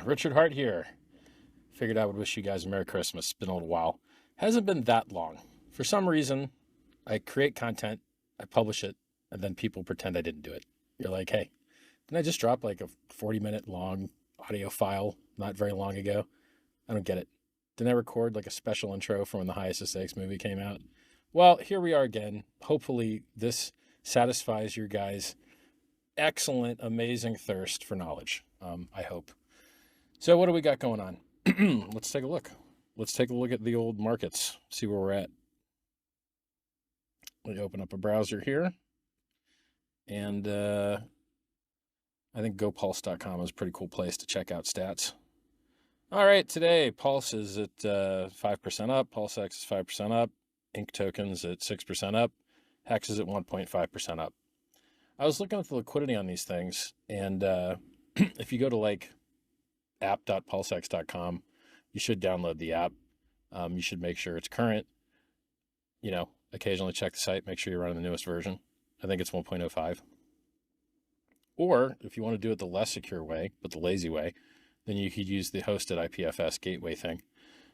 Richard Hart here. Figured I would wish you guys a Merry Christmas. It's been a little while. Hasn't been that long. For some reason, I create content, I publish it, and then people pretend I didn't do it. You're like, hey, didn't I just drop like a 40-minute long audio file not very long ago? I don't get it. Didn't I record like a special intro from when the Highest of Stakes movie came out? Well, here we are again. Hopefully this satisfies your guys' excellent, amazing thirst for knowledge. I hope. So what do we got going on? Let's take a look. Let's take a look at the old markets, see where we're at. Let me open up a browser here. And I think gopulse.com is a pretty cool place to check out stats. All right, today Pulse is at 5% up, PulseX is 5% up, Inc tokens at 6% up, Hex is at 1.5% up. I was looking at the liquidity on these things, and if you go to like app.pulsex.com, you should download the app. You should make sure it's current. Occasionally check the site, make sure you're running the newest version. I think it's 1.05. Or if you want to do it the less secure way, but the lazy way, then you could use the hosted IPFS gateway thing.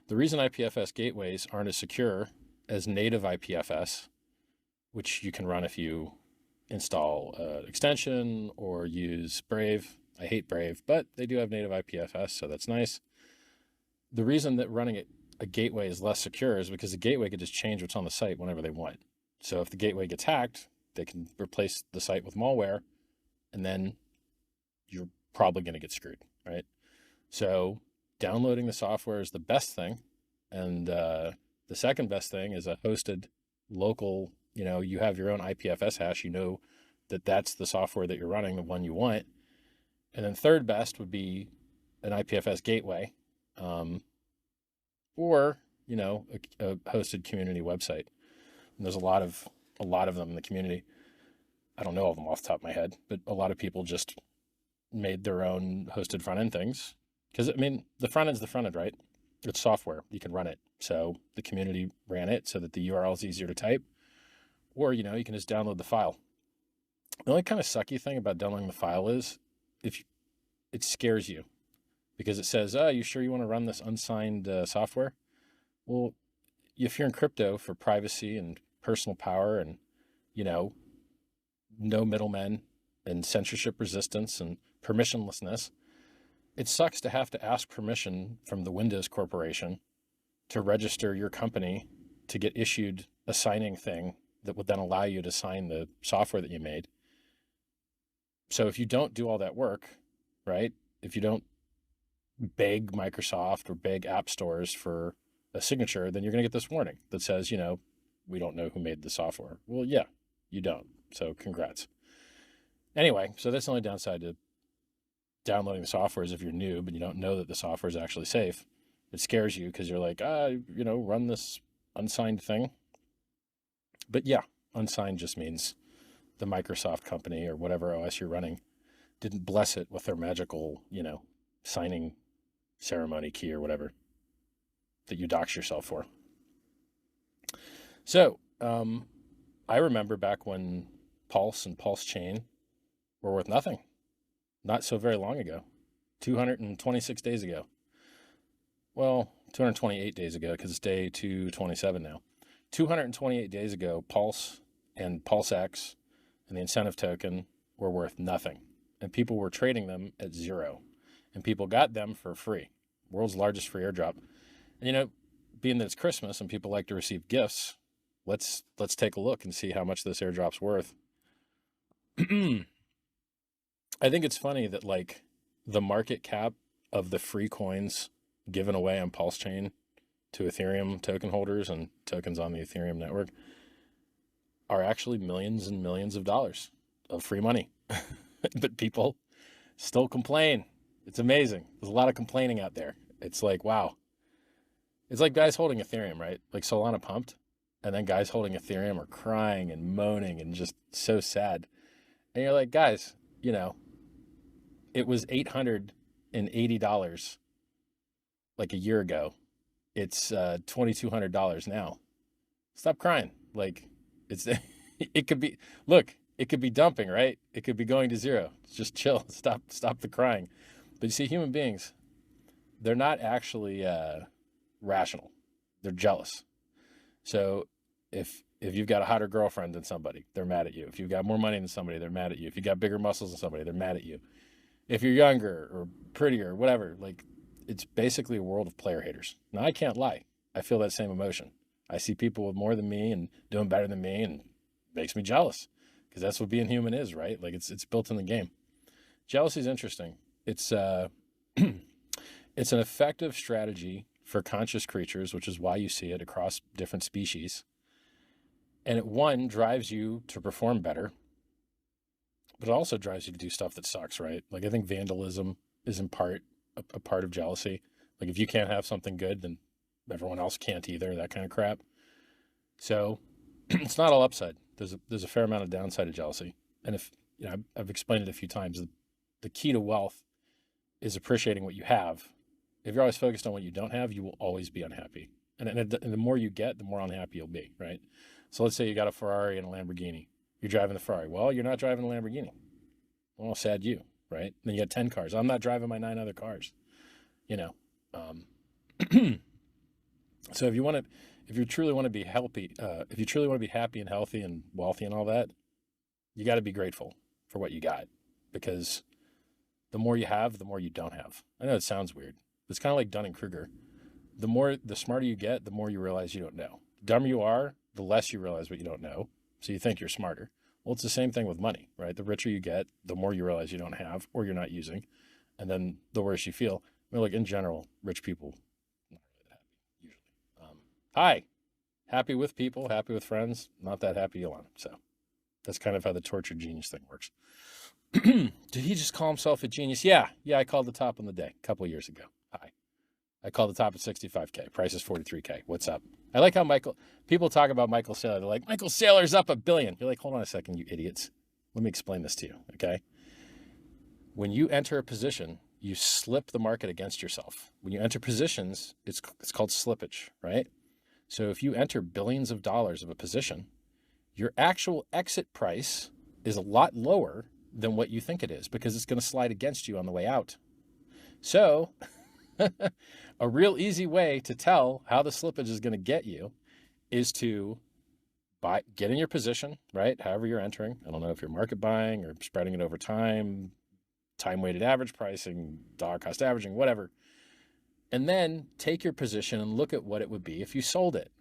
The reason IPFS gateways aren't as secure as native IPFS, which you can run if you install an extension or use Brave. I hate Brave, but they do have native IPFS, so that's nice. The reason that running a gateway is less secure is because the gateway could just change what's on the site whenever they want. So if the gateway gets hacked, they can replace the site with malware, and then you're probably going to get screwed, right? So downloading the software is the best thing. And the second best thing is a hosted local, you have your own IPFS hash, that that's the software that you're running, the one you want. And then third best would be an IPFS gateway, or a hosted community website. And there's a lot of them in the community. I don't know all of them off the top of my head, but a lot of people just made their own hosted front end things. Because the front end's the front end, right? It's software. You can run it. So the community ran it so that the URL is easier to type. Or, you can just download the file. The only kind of sucky thing about downloading the file is it scares you because it says, oh, you sure you want to run this unsigned software? Well, if you're in crypto for privacy and personal power and, no middlemen and censorship resistance and permissionlessness, it sucks to have to ask permission from the Windows Corporation to register your company to get issued a signing thing that would then allow you to sign the software that you made. So if you don't do all that work, right? If you don't beg Microsoft or beg app stores for a signature, then you're going to get this warning that says, we don't know who made the software. Well, yeah, you don't. So congrats. Anyway, so that's the only downside to downloading the software is if you're new, but you don't know that the software is actually safe. It scares you because you're like, run this unsigned thing. But yeah, unsigned just means the Microsoft company or whatever OS you're running didn't bless it with their magical, signing ceremony key or whatever that you dox yourself for. So I remember back when Pulse and Pulse Chain were worth nothing. Not so very long ago, 226 days ago. Well, 228 days ago because it's day 227 now. 228 days ago, Pulse and PulseX and the incentive token were worth nothing. And people were trading them at zero. And people got them for free. World's largest free airdrop. And being that it's Christmas and people like to receive gifts, let's take a look and see how much this airdrop's worth. I think it's funny that like the market cap of the free coins given away on Pulse Chain to Ethereum token holders and tokens on the Ethereum network are actually millions and millions of dollars of free money. But people still complain. It's amazing. There's a lot of complaining out there. It's like, wow. It's like guys holding Ethereum, right? Like Solana pumped, and then guys holding Ethereum are crying and moaning and just so sad. And you're like, guys, it was $880 like a year ago. It's $2,200 now. Stop crying. Like it could be dumping, right? It could be going to zero. Just chill. Stop the crying. But you see, human beings, they're not actually rational. They're jealous. So if you've got a hotter girlfriend than somebody, they're mad at you. If you've got more money than somebody, they're mad at you. If you got bigger muscles than somebody, they're mad at you. If you're younger or prettier, whatever, like it's basically a world of player haters. Now I can't lie. I feel that same emotion. I see people with more than me and doing better than me, and it makes me jealous because that's what being human is, right? Like it's built in the game. Jealousy is interesting. It's it's an effective strategy for conscious creatures, which is why you see it across different species. And it, one, drives you to perform better, but it also drives you to do stuff that sucks, right? Like I think vandalism is in part a part of jealousy. Like if you can't have something good, then everyone else can't either, that kind of crap. So it's not all upside. There's a fair amount of downside to jealousy. And if, you know, I've explained it a few times, the key to wealth is appreciating what you have. If you're always focused on what you don't have, you will always be unhappy. And the more you get, the more unhappy you'll be, right? So let's say you got a Ferrari and a Lamborghini. You're driving the Ferrari. Well, you're not driving the Lamborghini. Well, sad you, right? Then you got 10 cars. I'm not driving my 9 other cars, you know. So if you truly want to be healthy, if you truly want to be happy and healthy and wealthy and all that, you got to be grateful for what you got, because the more you have, the more you don't have. I know it sounds weird. It's kind of like Dunning-Kruger. The smarter you get, the more you realize you don't know. The dumber you are, the less you realize what you don't know. So you think you're smarter. Well, it's the same thing with money, right? The richer you get, the more you realize you don't have or you're not using. And then the worse you feel. I mean, like in general, rich people, not really that happy, usually. Hi. Happy with people, happy with friends, not that happy alone. So that's kind of how the tortured genius thing works. Did he just call himself a genius? Yeah, I called the top on the day a couple of years ago. Hi. I called the top at 65K. Price is 43K. What's up? I like how people talk about Michael Saylor. They're like, Michael Saylor's up $1 billion. You're like, hold on a second, you idiots. Let me explain this to you, okay? When you enter a position, you slip the market against yourself. When you enter positions, it's called slippage, right? So if you enter billions of dollars of a position, your actual exit price is a lot lower than what you think it is, because it's going to slide against you on the way out. So a real easy way to tell how the slippage is going to get you is to get in your position, right? However you're entering. I don't know if you're market buying or spreading it over time weighted average pricing, dollar cost averaging, whatever. And then take your position and look at what it would be if you sold it.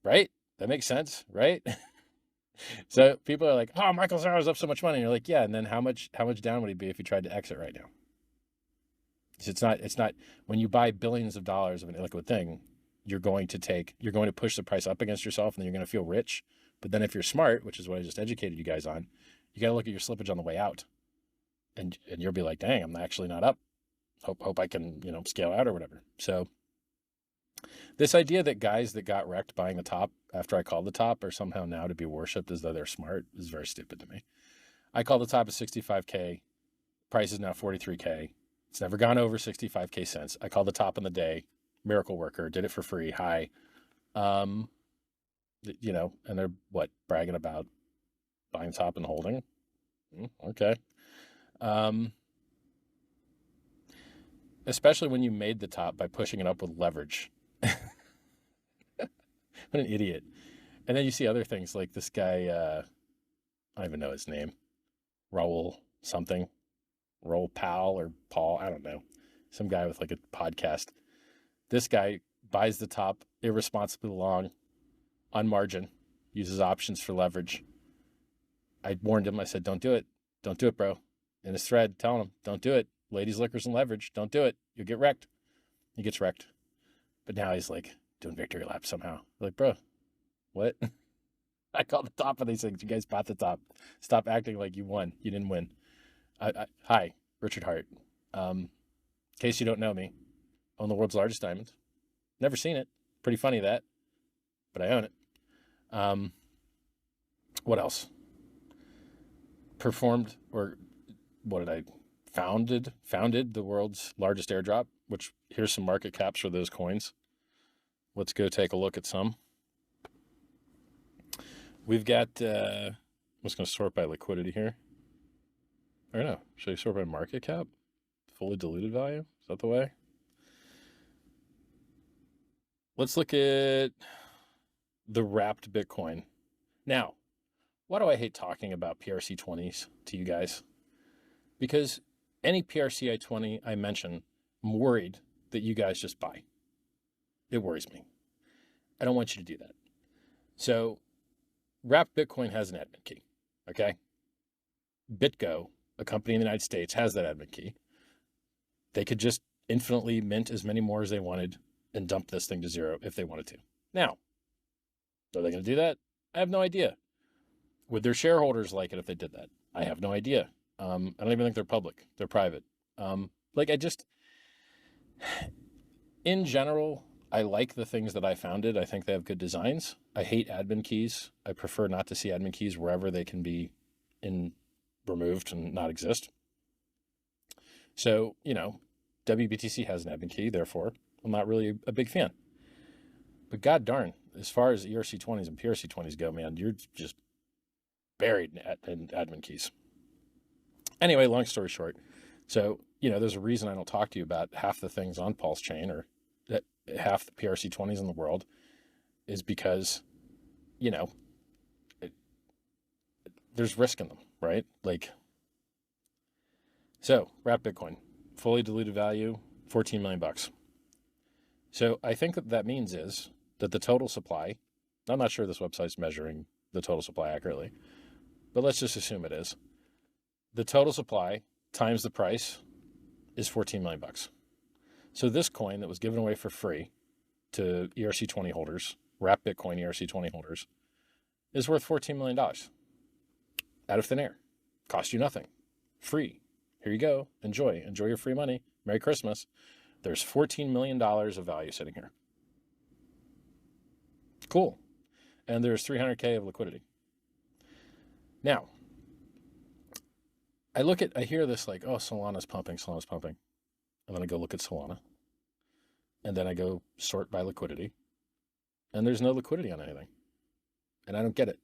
Right? That makes sense, right? So people are like, oh, Michael Saylor's up so much money. And you're like, yeah, and then how much down would he be if he tried to exit right now? It's not when you buy billions of dollars of an illiquid thing, you're going to push the price up against yourself, and then you're going to feel rich. But then if you're smart, which is what I just educated you guys on, you got to look at your slippage on the way out. And you'll be like, dang, I'm actually not up. Hope I can, scale out or whatever. So this idea that guys that got wrecked buying the top after I called the top are somehow now to be worshipped as though they're smart is very stupid to me. I called the top at 65K. Price is now 43K. It's never gone over 65K since. I called the top on the day. Miracle worker. Did it for free. Hi. And they're bragging about buying top and holding. Okay. Especially when you made the top by pushing it up with leverage. What an idiot. And then you see other things like this guy, I don't even know his name, Raul something, Raul Powell or Paul, I don't know, some guy with like a podcast. This guy buys the top irresponsibly long on margin, uses options for leverage. I warned him. I said, don't do it. Don't do it, bro. In his thread, telling him, don't do it. Ladies, liquors, and leverage. Don't do it. You'll get wrecked. He gets wrecked. But now he's like doing victory laps somehow. Like, bro, what? I called the top of these things. You guys bought the top. Stop acting like you won. You didn't win. Hi, Richard Hart. In case you don't know me, own the world's largest diamond. Never seen it. Pretty funny that, but I own it. What else? Founded the world's largest airdrop, which here's some market caps for those coins. Let's go take a look at some. We've got, I'm just going to sort by liquidity here. Or no, should I sort by market cap? fully diluted value. Is that the way? Let's look at the wrapped Bitcoin. Now, why do I hate talking about PRC20s to you guys? Because any PRCI20 I mention, I'm worried that you guys just buy. It worries me. I don't want you to do that. So wrapped Bitcoin has an admin key, okay? BitGo, a company in the United States, has that admin key. They could just infinitely mint as many more as they wanted and dump this thing to zero if they wanted to. Now, are they going to do that? I have no idea. Would their shareholders like it if they did that? I have no idea. I don't even think they're public. They're private. In general, I like the things that I founded. I think they have good designs. I hate admin keys. I prefer not to see admin keys wherever they can be removed and not exist. So, WBTC has an admin key, therefore I'm not really a big fan. But god darn, as far as ERC20s and PRC20s go, man, you're just buried in admin keys. Anyway, long story short. So, there's a reason I don't talk to you about half the things on Pulse Chain or that half the PRC20s in the world is because, there's risk in them, right? So wrapped Bitcoin, fully diluted value, 14 million bucks. So I think that means is that the total supply, I'm not sure this website's measuring the total supply accurately, but let's just assume it is. The total supply times the price is 14 million bucks. So this coin that was given away for free to ERC20 holders, wrapped Bitcoin ERC20 holders, is worth $14 million out of thin air. Cost you nothing. Free. Here you go. Enjoy your free money. Merry Christmas. There's $14 million of value sitting here. Cool. And there's 300K of liquidity. Now, I hear this like, oh, Solana's pumping. And then I go look at Solana. And then I go sort by liquidity. And there's no liquidity on anything. And I don't get it.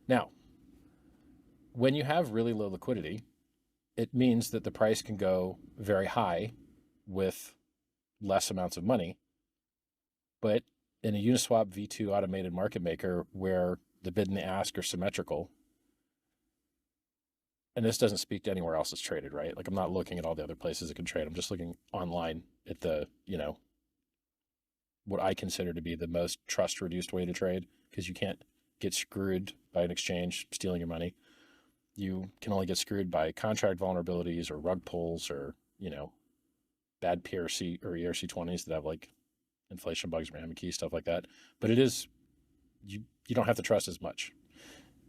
Now, when you have really low liquidity, it means that the price can go very high with less amounts of money. But in a Uniswap V2 automated market maker where the bid and the ask are symmetrical, and this doesn't speak to anywhere else that's traded, right? Like I'm not looking at all the other places it can trade. I'm just looking online at the, what I consider to be the most trust reduced way to trade, because you can't get screwed by an exchange stealing your money. You can only get screwed by contract vulnerabilities or rug pulls or, bad PRC or ERC20s that have like inflation bugs or admin key, stuff like that. But it is, you don't have to trust as much.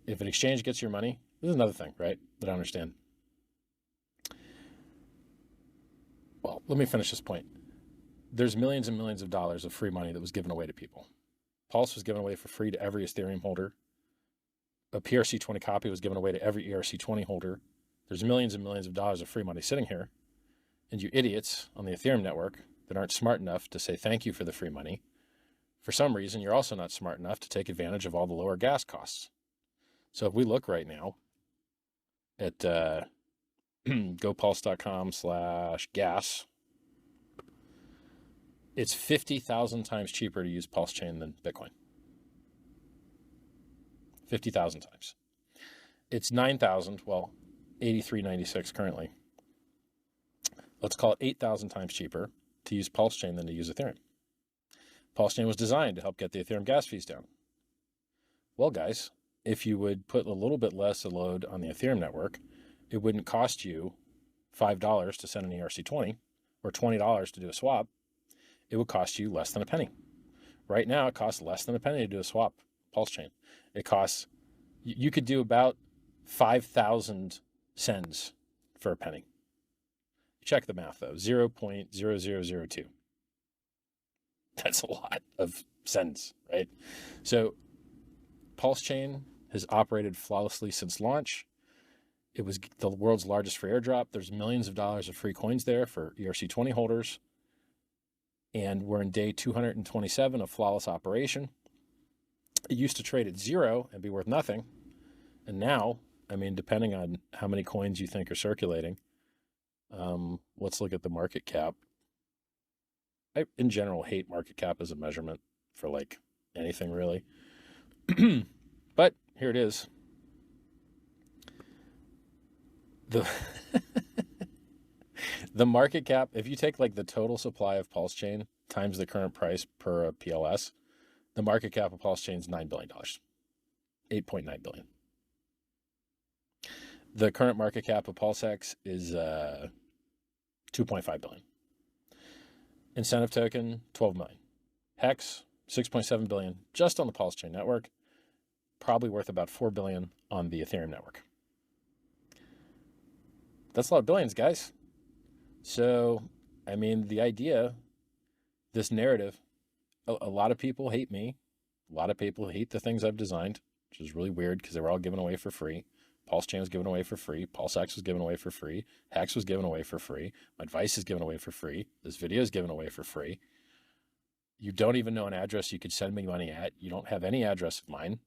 If an exchange gets your money, this is another thing, right, that I understand. Well, let me finish this point. There's millions and millions of dollars of free money that was given away to people. Pulse was given away for free to every Ethereum holder. A PRC20 copy was given away to every ERC20 holder. There's millions and millions of dollars of free money sitting here. And you idiots on the Ethereum network that aren't smart enough to say thank you for the free money, for some reason, you're also not smart enough to take advantage of all the lower gas costs. So if we look right now at gopulse.com/gas, it's 50,000 times cheaper to use Pulse Chain than Bitcoin. 50,000 times. It's 9,000, well, 83.96 currently. Let's call it 8,000 times cheaper to use Pulse Chain than to use Ethereum. Pulse Chain was designed to help get the Ethereum gas fees down. Well, guys, if you would put a little bit less load on the Ethereum network, it wouldn't cost you $5 to send an ERC20 or $20 to do a swap. It would cost you less than a penny. Right now, it costs less than a penny to do a swap, Pulse Chain. It costs, you could do about 5,000 sends for a penny. Check the math though, 0.0002. That's a lot of sends, right? So Pulse Chain has operated flawlessly since launch. It was the world's largest free airdrop. There's millions of dollars of free coins there for ERC20 holders. And we're in day 227 of flawless operation. It used to trade at zero and be worth nothing. And now, I mean, depending on how many coins you think are circulating, Let's look at the market cap. I, in general, hate market cap as a measurement for like anything really. But here it is. The the market cap, if you take like the total supply of Pulse Chain times the current price per PLS, the market cap of Pulse Chain is $9 billion, 8.9 billion. The current market cap of PulseX is 2.5 billion. Incentive token, 12 million. Hex, 6.7 billion just on the Pulse Chain network, probably worth about 4 billion on the Ethereum network. That's a lot of billions, guys. So, I mean, the idea, this narrative, a lot of people hate me. A lot of people hate the things I've designed, which is really weird because they were all given away for free. Pulse Chain was given away for free. PulseX was given away for free. Hex was given away for free. My advice is given away for free. This video is given away for free. You don't even know an address you could send me money at. You don't have any address of mine.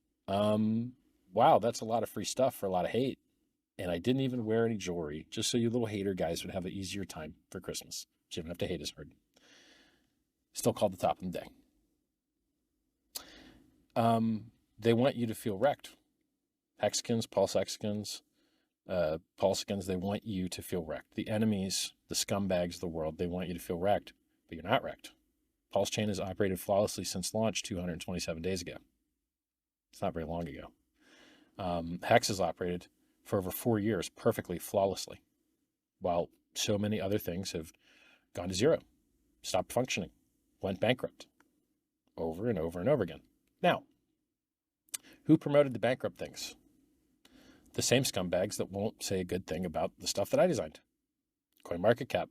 Wow, that's a lot of free stuff for a lot of hate. And I didn't even wear any jewelry, just so you little hater guys would have an easier time for Christmas. So you don't have to hate as hard. Still called the top of the day. They want you to feel wrecked. Hexicans, PulseXicans, Pulsicans, they want you to feel wrecked. The enemies, the scumbags of the world, they want you to feel wrecked, but you're not wrecked. Pulse Chain has operated flawlessly since launch 227 days ago. It's not very long ago. Hex has operated for over 4 years perfectly, flawlessly, while so many other things have gone to zero, stopped functioning, went bankrupt over and over and over again. Now, who promoted the bankrupt things? The same scumbags that won't say a good thing about the stuff that I designed. CoinMarketCap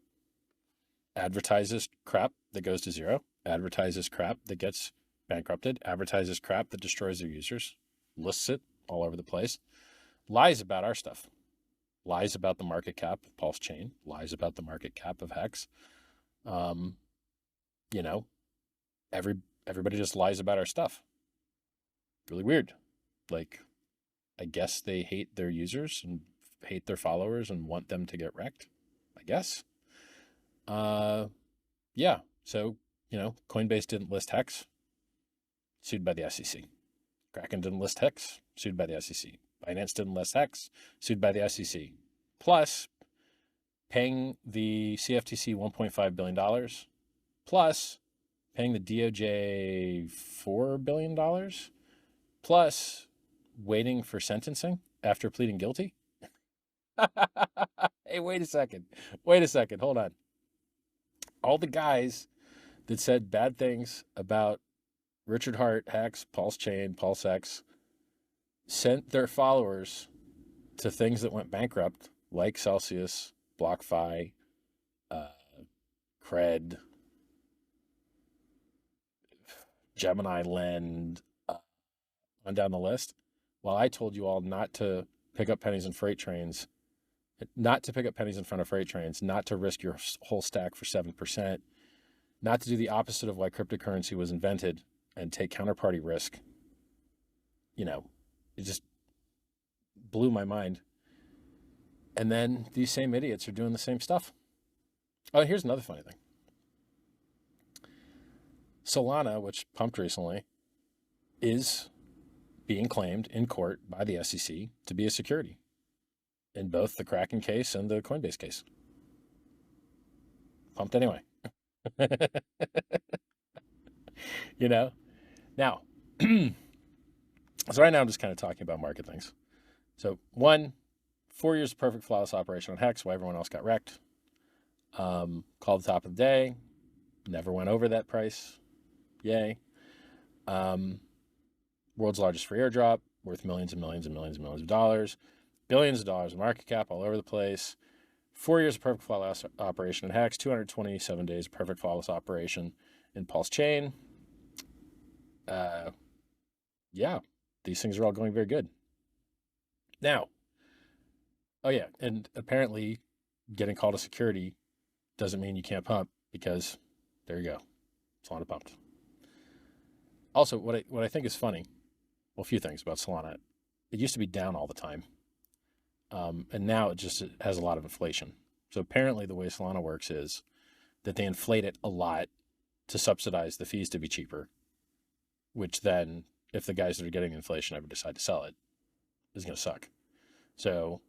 advertises crap that goes to zero, advertises crap that gets bankrupted, advertises crap that destroys their users, lists it all over the place, lies about our stuff, lies about the market cap of Pulse Chain, lies about the market cap of Hex. You know, everybody just lies about our stuff. Really weird. Like, I guess they hate their users and hate their followers and want them to get wrecked, I guess. Yeah. So, you know, Coinbase didn't list Hex, sued by the SEC. Kraken didn't list Hex, sued by the SEC. Binance didn't list Hex, sued by the SEC. Plus, paying the CFTC $1.5 billion, plus paying the DOJ $4 billion, plus waiting for sentencing after pleading guilty. Hey, wait a second. Hold on. All the guys that said bad things about Richard Heart, Hex, Pulse Chain, PulseX, sent their followers to things that went bankrupt, like Celsius, BlockFi, Cred, Gemini Lend, on down the list. While I told you all not to pick up pennies in freight trains, not to pick up pennies in front of freight trains, not to risk your whole stack for 7%, not to do the opposite of why cryptocurrency was invented and take counterparty risk. You know, it just blew my mind. And then these same idiots are doing the same stuff. Oh, and here's another funny thing. Solana, which pumped recently, is being claimed in court by the SEC to be a security in both the Kraken case and the Coinbase case. Pumped anyway. You know? Now, so right now I'm just kind of talking about market things. So 4 years of perfect flawless operation on Hex while everyone else got wrecked. Called the top of the day. Never went over that price. Yay. World's largest free airdrop, worth millions and millions and millions and millions of dollars. Billions of dollars in market cap all over the place. 4 years of perfect flawless operation in Hex. 227 days of perfect flawless operation in Pulse Chain. Yeah, these things are all going very good. Now, oh yeah, and apparently getting called a security doesn't mean you can't pump, because there you go. Solana pumped. Also, what I think is funny, well, a few things about Solana. It used to be down all the time. And now it has a lot of inflation. So apparently the way Solana works is that they inflate it a lot to subsidize the fees to be cheaper, which then, if the guys that are getting inflation ever decide to sell it, is going to suck. So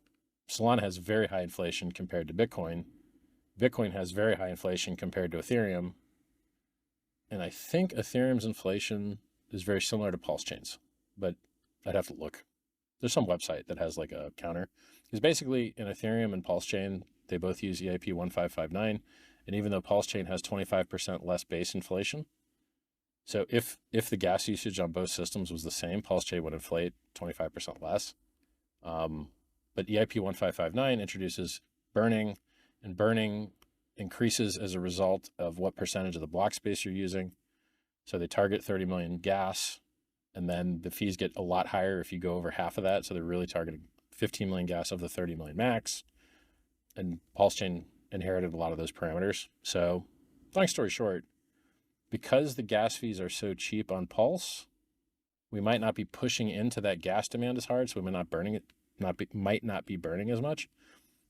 Solana has very high inflation compared to Bitcoin. Bitcoin has very high inflation compared to Ethereum. And I think Ethereum's inflation is very similar to Pulse Chain's, but I'd have to look. There's some website that has like a counter. Because basically in Ethereum and Pulse Chain, they both use EIP 1559. And even though Pulse Chain has 25% less base inflation, so if the gas usage on both systems was the same, Pulse Chain would inflate 25% less. But EIP 1559 introduces burning, and burning increases as a result of what percentage of the block space you're using. So they target 30 million gas, and then the fees get a lot higher if you go over half of that. So they're really targeting 15 million gas of the 30 million max. And Pulse Chain inherited a lot of those parameters. So long story short, because the gas fees are so cheap on Pulse, we might not be pushing into that gas demand as hard. So we might not be burning as much.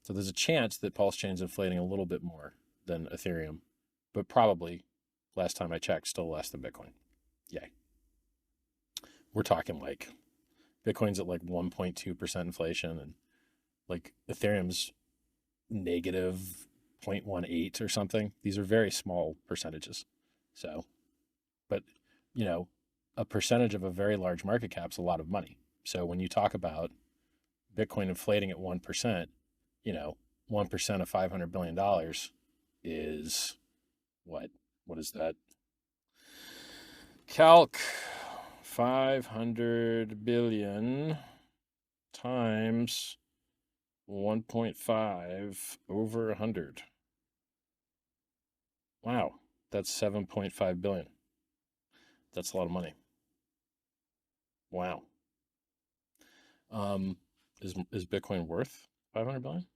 So there's a chance that Pulse Chain's inflating a little bit more than Ethereum, but probably, last time I checked, still less than Bitcoin. Yay. We're talking like Bitcoin's at like 1.2% inflation, and like Ethereum's negative 0.18 or something. These are very small percentages. So, but you know, a percentage of a very large market cap's a lot of money. So when you talk about Bitcoin inflating at 1%, 1% of $500 billion is what? What is that? Calc 500 billion times 1.5 over 100. Wow, that's 7.5 billion. That's a lot of money. Wow. Is Bitcoin worth 500 billion?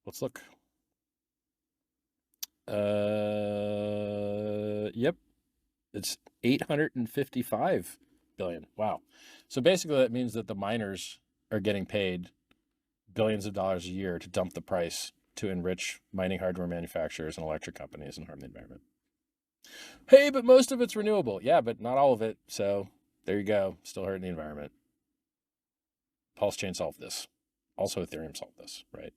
Let's look. Yep. It's 855 billion. Wow. So basically that means that the miners are getting paid billions of dollars a year to dump the price to enrich mining hardware manufacturers and electric companies and harm the environment. Hey, but most of it's renewable. Yeah, but not all of it. So there you go. Still hurting the environment. Pulse Chain solved this. Also Ethereum solved this, right?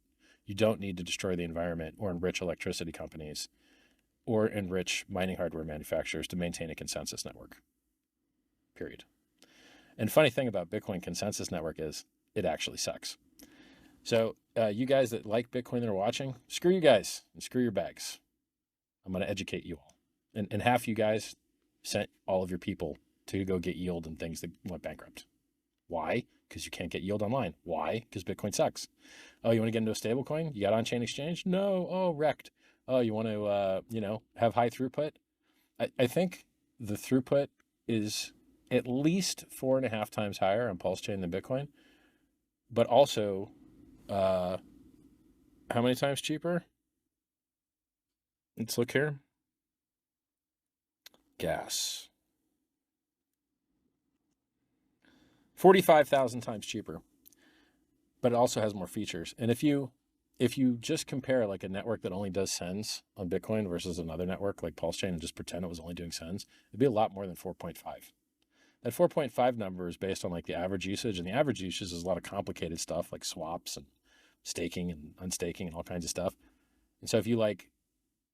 You don't need to destroy the environment or enrich electricity companies or enrich mining hardware manufacturers to maintain a consensus network. Period. And funny thing about Bitcoin Consensus Network is it actually sucks. So you guys that like Bitcoin that are watching, screw you guys and screw your bags. I'm going to educate you all. And half you guys sent all of your people to go get yield in things that went bankrupt. Why? Because you can't get yield online. Why? Because Bitcoin sucks. Oh, you want to get into a stable coin? You got on-chain exchange? No. Oh, wrecked. Oh, you want to, have high throughput? I think the throughput is at least 4.5 times higher on Pulse Chain than Bitcoin, but also, how many times cheaper? Let's look here. Gas. 45,000 times cheaper, but it also has more features. And if you just compare like a network that only does sends on Bitcoin versus another network like Pulse Chain and just pretend it was only doing sends, it'd be a lot more than 4.5. That 4.5 number is based on like the average usage, and the average usage is a lot of complicated stuff like swaps and staking and unstaking and all kinds of stuff. And so if you like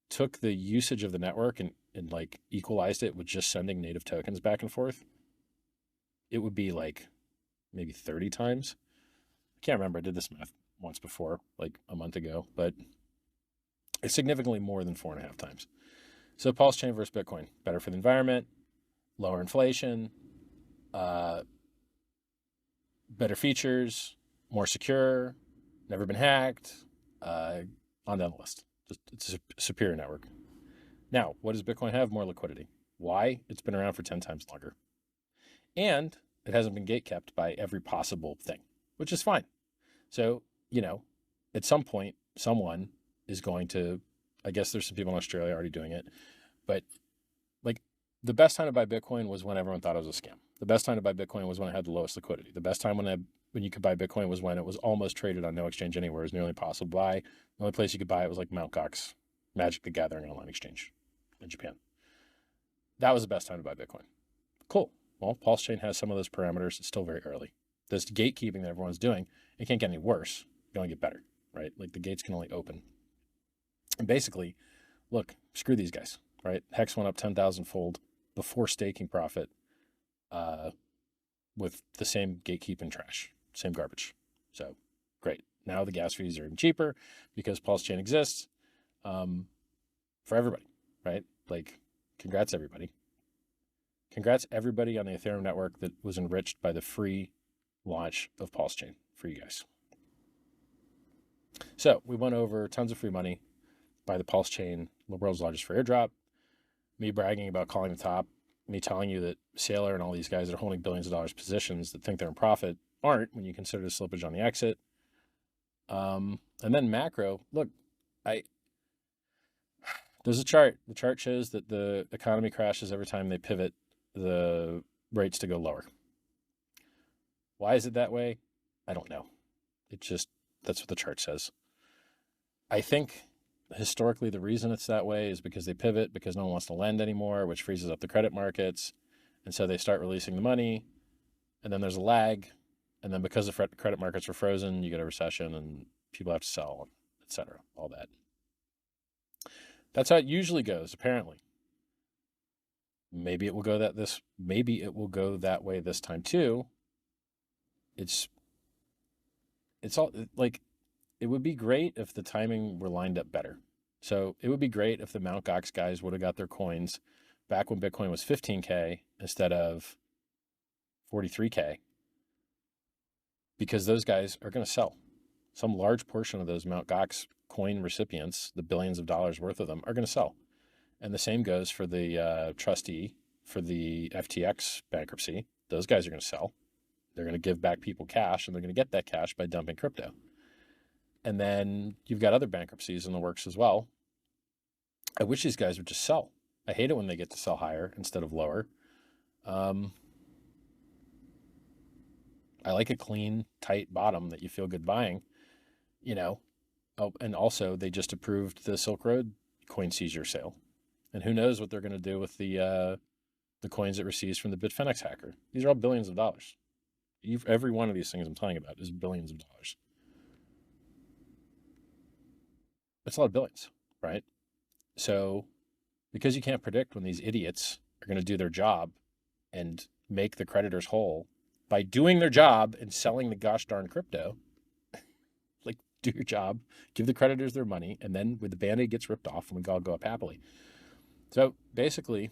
took the usage of the network and like equalized it with just sending native tokens back and forth, it would be like maybe 30 times. I can't remember. I did this math once before, like a month ago, but it's significantly more than 4.5 times. So Pulse Chain versus Bitcoin, better for the environment, lower inflation, better features, more secure, never been hacked, on down the list. It's a superior network. Now, what does Bitcoin have? More liquidity. Why? It's been around for 10 times longer. And it hasn't been gatekept by every possible thing, which is fine. So, at some point, someone is going to, I guess there's some people in Australia already doing it, but like the best time to buy Bitcoin was when everyone thought it was a scam. The best time to buy Bitcoin was when it had the lowest liquidity. The best time when you could buy Bitcoin was when it was almost traded on no exchange anywhere. It was nearly impossible to buy. The only place you could buy it was like Mt. Gox, Magic the Gathering online exchange in Japan. That was the best time to buy Bitcoin. Cool. Well, Pulse Chain has some of those parameters. It's still very early. This gatekeeping that everyone's doing, it can't get any worse. It can only get better, right? Like the gates can only open. And basically, look, screw these guys, right? Hex went up 10,000 fold before staking profit with the same gatekeeping trash, same garbage. So great. Now the gas fees are even cheaper because Pulse Chain exists for everybody, right? Like, congrats everybody. Congrats everybody on the Ethereum network that was enriched by the free launch of Pulse Chain for you guys. So we went over tons of free money by the Pulse Chain, the world's largest free airdrop, me bragging about calling the top, me telling you that Saylor and all these guys that are holding billions of dollars positions that think they're in profit aren't when you consider the slippage on the exit. And then macro, look, there's a chart. The chart shows that the economy crashes every time they pivot the rates to go lower. Why is it that way? I don't know. That's what the chart says. I think historically the reason it's that way is because they pivot because no one wants to lend anymore, which freezes up the credit markets. And so they start releasing the money, and then there's a lag. And then because the credit markets are frozen, you get a recession and people have to sell, et cetera, all that. That's how it usually goes, apparently. Maybe it will go that way this time too. It's all like, it would be great if the timing were lined up better. So it would be great if the Mt. Gox guys would have got their coins back when Bitcoin was 15K instead of 43K, because those guys are going to sell. Some large portion of those Mt. Gox coin recipients, the billions of dollars worth of them, are going to sell. And the same goes for the trustee for the FTX bankruptcy. Those guys are going to sell. They're going to give back people cash, and they're going to get that cash by dumping crypto. And then you've got other bankruptcies in the works as well. I wish these guys would just sell. I hate it when they get to sell higher instead of lower. I like a clean, tight bottom that you feel good buying, you know. Oh, and also they just approved the Silk Road coin seizure sale. And who knows what they're going to do with the coins it receives from the Bitfinex hacker. These are all billions of dollars. Every one of these things I'm talking about is billions of dollars. It's a lot of billions, right? So because you can't predict when these idiots are going to do their job and make the creditors whole by doing their job and selling the gosh darn crypto, like, do your job, give the creditors their money, and then when the Band-Aid gets ripped off, and we all go up happily. So basically,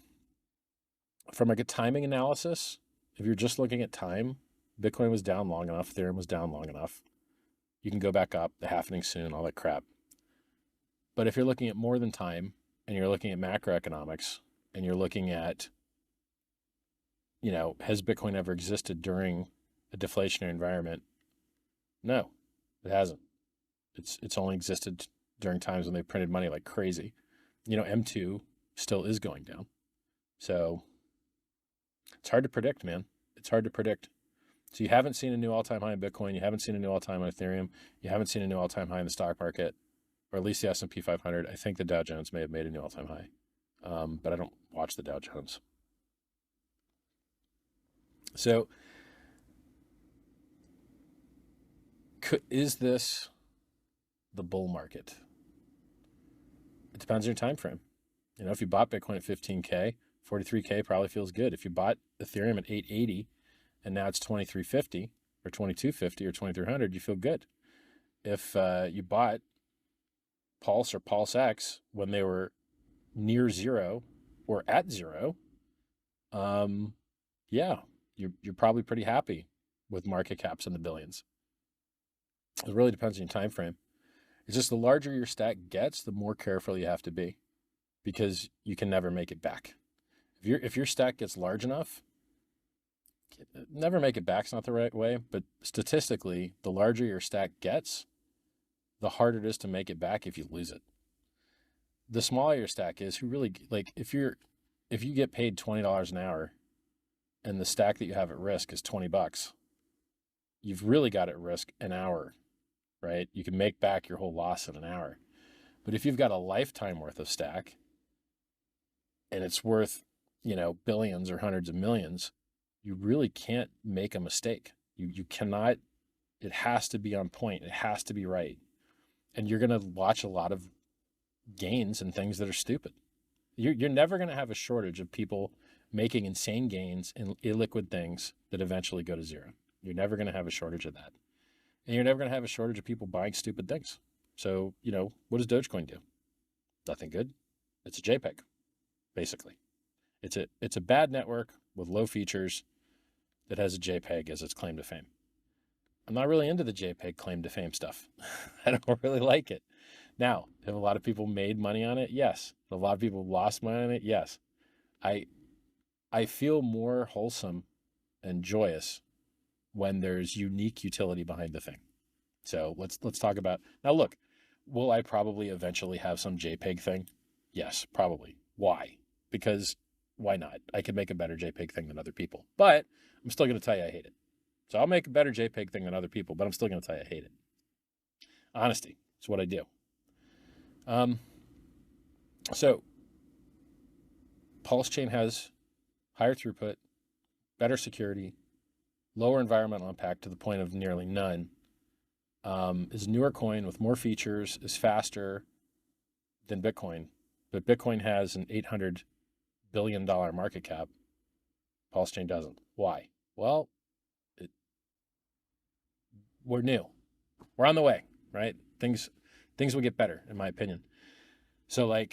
from like a timing analysis, if you're just looking at time, Bitcoin was down long enough, Ethereum was down long enough. You can go back up, the halvening soon, all that crap. But if you're looking at more than time, and you're looking at macroeconomics, and you're looking at, you know, has Bitcoin ever existed during a deflationary environment? No, it hasn't. It's only existed during times when they printed money like crazy. You know, M2 still is going down. So it's hard to predict, man. It's hard to predict. So you haven't seen a new all-time high in Bitcoin. You haven't seen a new all-time on Ethereum. You haven't seen a new all-time high in the stock market, or at least the S&P 500. I think the Dow Jones may have made a new all-time high, but I don't watch the Dow Jones. So is this the bull market? It depends on your time frame. You know, if you bought Bitcoin at 15K, 43K probably feels good. If you bought Ethereum at 880 and now it's 2350 or 2250 or 2300, you feel good. If you bought Pulse or Pulse X when they were near zero or at zero, yeah, you're probably pretty happy with market caps in the billions. It really depends on your time frame. It's just the larger your stack gets, the more careful you have to be, because you can never make it back. If your stack gets large enough, never make it back's not the right way, but statistically, the larger your stack gets, the harder it is to make it back if you lose it. The smaller your stack is, who really, like, if you get paid $20 an hour and the stack that you have at risk is $20, you've really got at risk an hour, right? You can make back your whole loss in an hour. But if you've got a lifetime worth of stack and it's worth, billions or hundreds of millions, you really can't make a mistake. You cannot, it has to be on point. It has to be right. And you're going to watch a lot of gains and things that are stupid. You're never going to have a shortage of people making insane gains in illiquid things that eventually go to zero. You're never going to have a shortage of that. And you're never going to have a shortage of people buying stupid things. So, what does Dogecoin do? Nothing good. It's a JPEG, basically. It's a bad network with low features that has a JPEG as its claim to fame. I'm not really into the JPEG claim to fame stuff. I don't really like it. Now, have a lot of people made money on it? Yes. Have a lot of people lost money on it? Yes. I feel more wholesome and joyous when there's unique utility behind the thing. So let's talk about, now look, will I probably eventually have some JPEG thing? Yes, probably. Why? Because why not? I could make a better JPEG thing than other people, but I'm still going to tell you I hate it. So I'll make a better JPEG thing than other people, but I'm still going to tell you I hate it. Honesty is what I do. So Pulse Chain has higher throughput, better security, lower environmental impact to the point of nearly none, is a newer coin with more features, is faster than Bitcoin, but Bitcoin has an $800 billion market cap. Pulse Chain doesn't. Why? Well, we're new. We're on the way, right? Things will get better, in my opinion. So and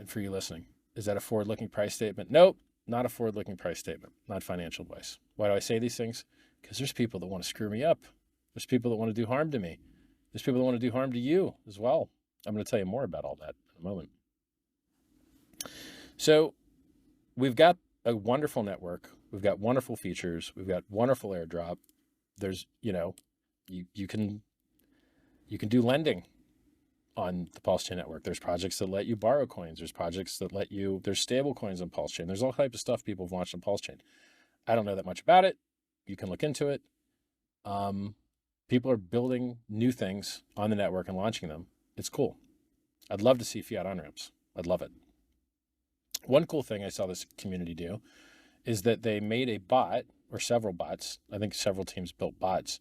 for you listening, is that a forward-looking price statement? Nope, not a forward-looking price statement, not financial advice. Why do I say these things? Because there's people that want to screw me up. There's people that want to do harm to me. There's people that want to do harm to you as well. I'm going to tell you more about all that in a moment. So we've got a wonderful network. We've got wonderful features. We've got wonderful airdrop. There's, you can do lending on the Pulse Chain network. There's projects that let you borrow coins. There's projects that there's stable coins on Pulse Chain. There's all types of stuff people have launched on Pulse Chain. I don't know that much about it. You can look into it. People are building new things on the network and launching them. It's cool. I'd love to see fiat on-ramps. I'd love it. One cool thing I saw this community do is that they made a bot, or several bots, I think several teams built bots,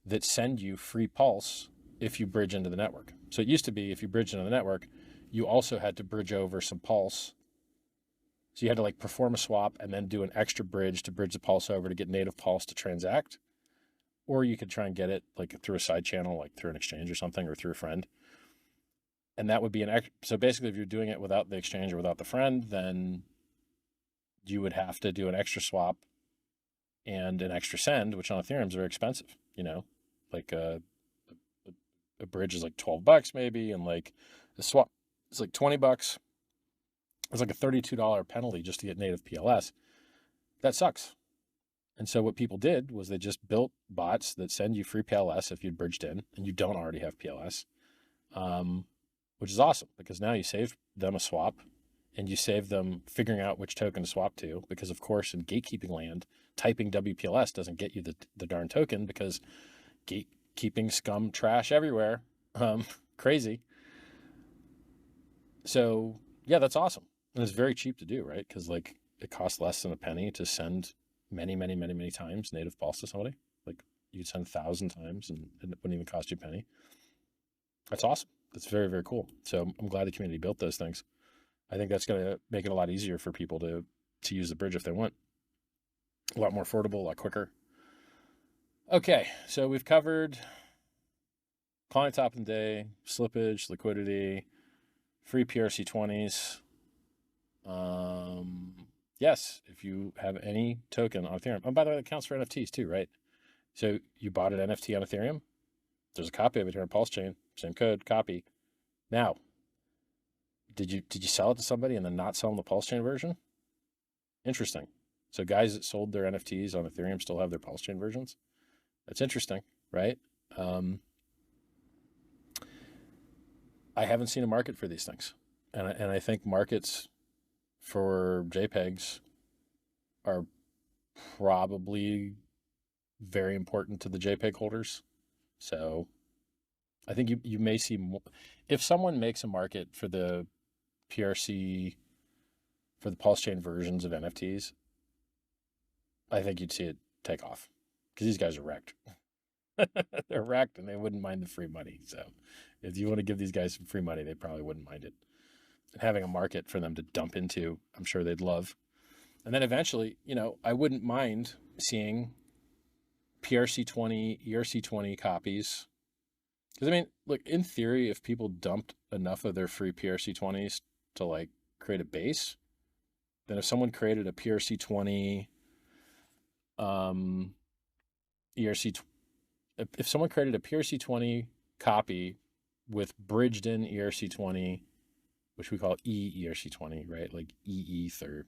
that send you free Pulse if you bridge into the network. So it used to be if you bridge into the network, you also had to bridge over some Pulse. So you had to perform a swap and then do an extra bridge to bridge the Pulse over to get native Pulse to transact. Or you could try and get it through a side channel, through an exchange or something, or through a friend. And that would be so basically if you're doing it without the exchange or without the friend, then you would have to do an extra swap and an extra send, which on Ethereum is very expensive, a bridge is $12 maybe. And the swap is $20. It's a $32 penalty just to get native PLS. That sucks. And so what people did was they just built bots that send you free PLS if you'd bridged in and you don't already have PLS, which is awesome because now you save them a swap and you save them figuring out which token to swap to, because of course in gatekeeping land, typing WPLS doesn't get you the darn token because gatekeeping scum trash everywhere. Crazy. So yeah, that's awesome. And it's very cheap to do, right? Because it costs less than a penny to send many, many, many, many times native Pulse to somebody. You could send 1,000 times and it wouldn't even cost you a penny. That's awesome. That's very, very cool. So I'm glad the community built those things. I think that's going to make it a lot easier for people to use the bridge if they want. A lot more affordable, a lot quicker. Okay, so we've covered client top of the day, slippage, liquidity, free PRC20s. Yes, if you have any token on Ethereum. Oh, by the way, that counts for NFTs too, right? So you bought an NFT on Ethereum. There's a copy of it here on Pulse Chain. Same code, copy. Now, did you sell it to somebody and then not sell them the Pulse Chain version? Interesting. So guys that sold their NFTs on Ethereum still have their Pulse Chain versions. That's interesting, right? I haven't seen a market for these things. And I think markets for JPEGs are probably very important to the JPEG holders. So I think you may see more. If someone makes a market for the PRC, for the pulse chain versions of NFTs, I think you'd see it take off because these guys are wrecked. They're wrecked and they wouldn't mind the free money. So if you want to give these guys some free money, they probably wouldn't mind it. And having a market for them to dump into, I'm sure they'd love. And then eventually, I wouldn't mind seeing PRC20, ERC20 copies. Because I mean, look, in theory, if people dumped enough of their free PRC20s to like create a base, then if someone created a PRC20, ERC, if someone created a PRC20 copy with bridged in ERC20, which we call ERC20, right? Like EETH or,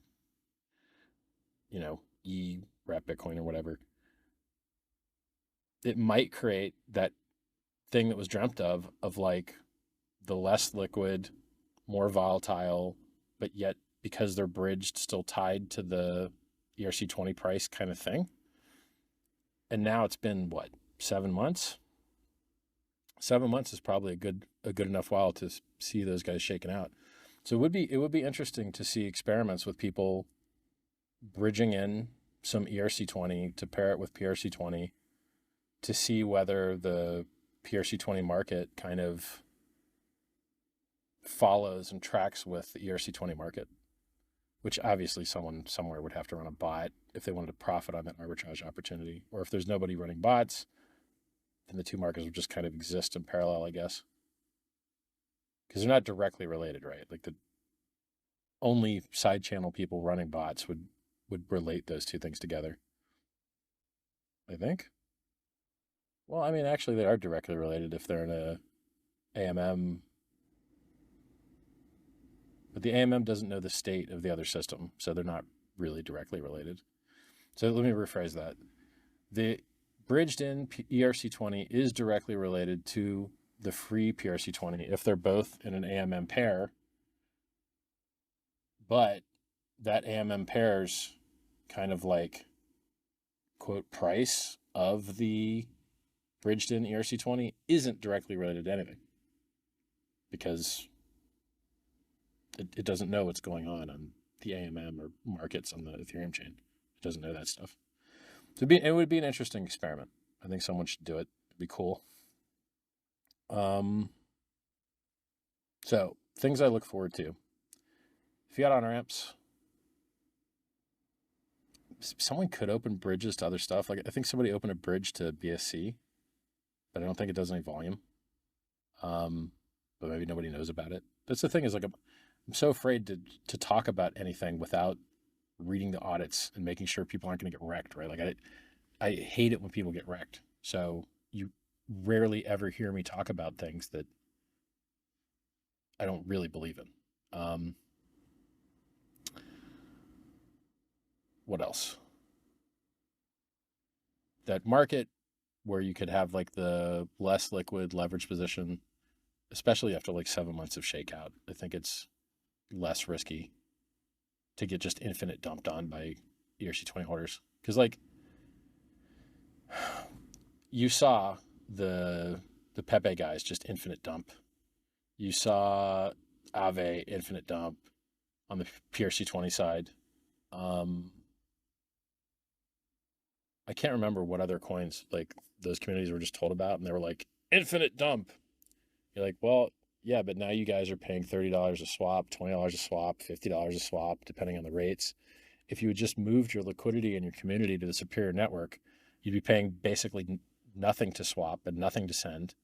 E-Wrap Bitcoin or whatever. It might create that thing that was dreamt of like the less liquid, more volatile, but yet because they're bridged, still tied to the ERC20 price kind of thing. And now it's been what, 7 months? 7 months is probably a good enough while to see those guys shaken out. So it would be interesting to see experiments with people bridging in some ERC20 to pair it with PRC20 to see whether the PRC20 market kind of follows and tracks with the ERC20 market, which obviously someone somewhere would have to run a bot if they wanted to profit on that arbitrage opportunity. Or if there's nobody running bots, then the two markets would just kind of exist in parallel, I guess. Because they're not directly related, right? Like the only side channel people running bots would relate those two things together, I think. Well, I mean, actually, they are directly related if they're in a AMM. But the AMM doesn't know the state of the other system, so they're not really directly related. So let me rephrase that. The bridged in ERC20 is directly related to the free PRC20 if they're both in an AMM pair. But that AMM pair's kind of like, quote, price of the bridged in ERC20 isn't directly related to anything because it doesn't know what's going on the AMM or markets on the Ethereum chain. It doesn't know that stuff. So it would be an interesting experiment. I think someone should do it. It'd be cool. So things I look forward to. Fiat on-ramps. Someone could open bridges to other stuff. Like I think somebody opened a bridge to BSC, but I don't think it does any volume. But maybe nobody knows about it. That's the thing is like I'm so afraid to talk about anything without reading the audits and making sure people aren't going to get wrecked, right? Like I hate it when people get wrecked. So you rarely ever hear me talk about things that I don't really believe in. What else? That market where you could have like the less liquid leverage position, especially after like 7 months of shakeout. I think it's less risky to get just infinite dumped on by ERC20 holders. Because like you saw the Pepe guys just infinite dump. You saw Aave infinite dump on the PRC20 side. I can't remember what other coins like those communities were just told about, and they were like infinite dump. You're like, well, yeah, but now you guys are paying $30 a swap, $20 a swap, $50 a swap, depending on the rates. If you had just moved your liquidity and your community to the Superior network, you'd be paying basically nothing to swap and nothing to send,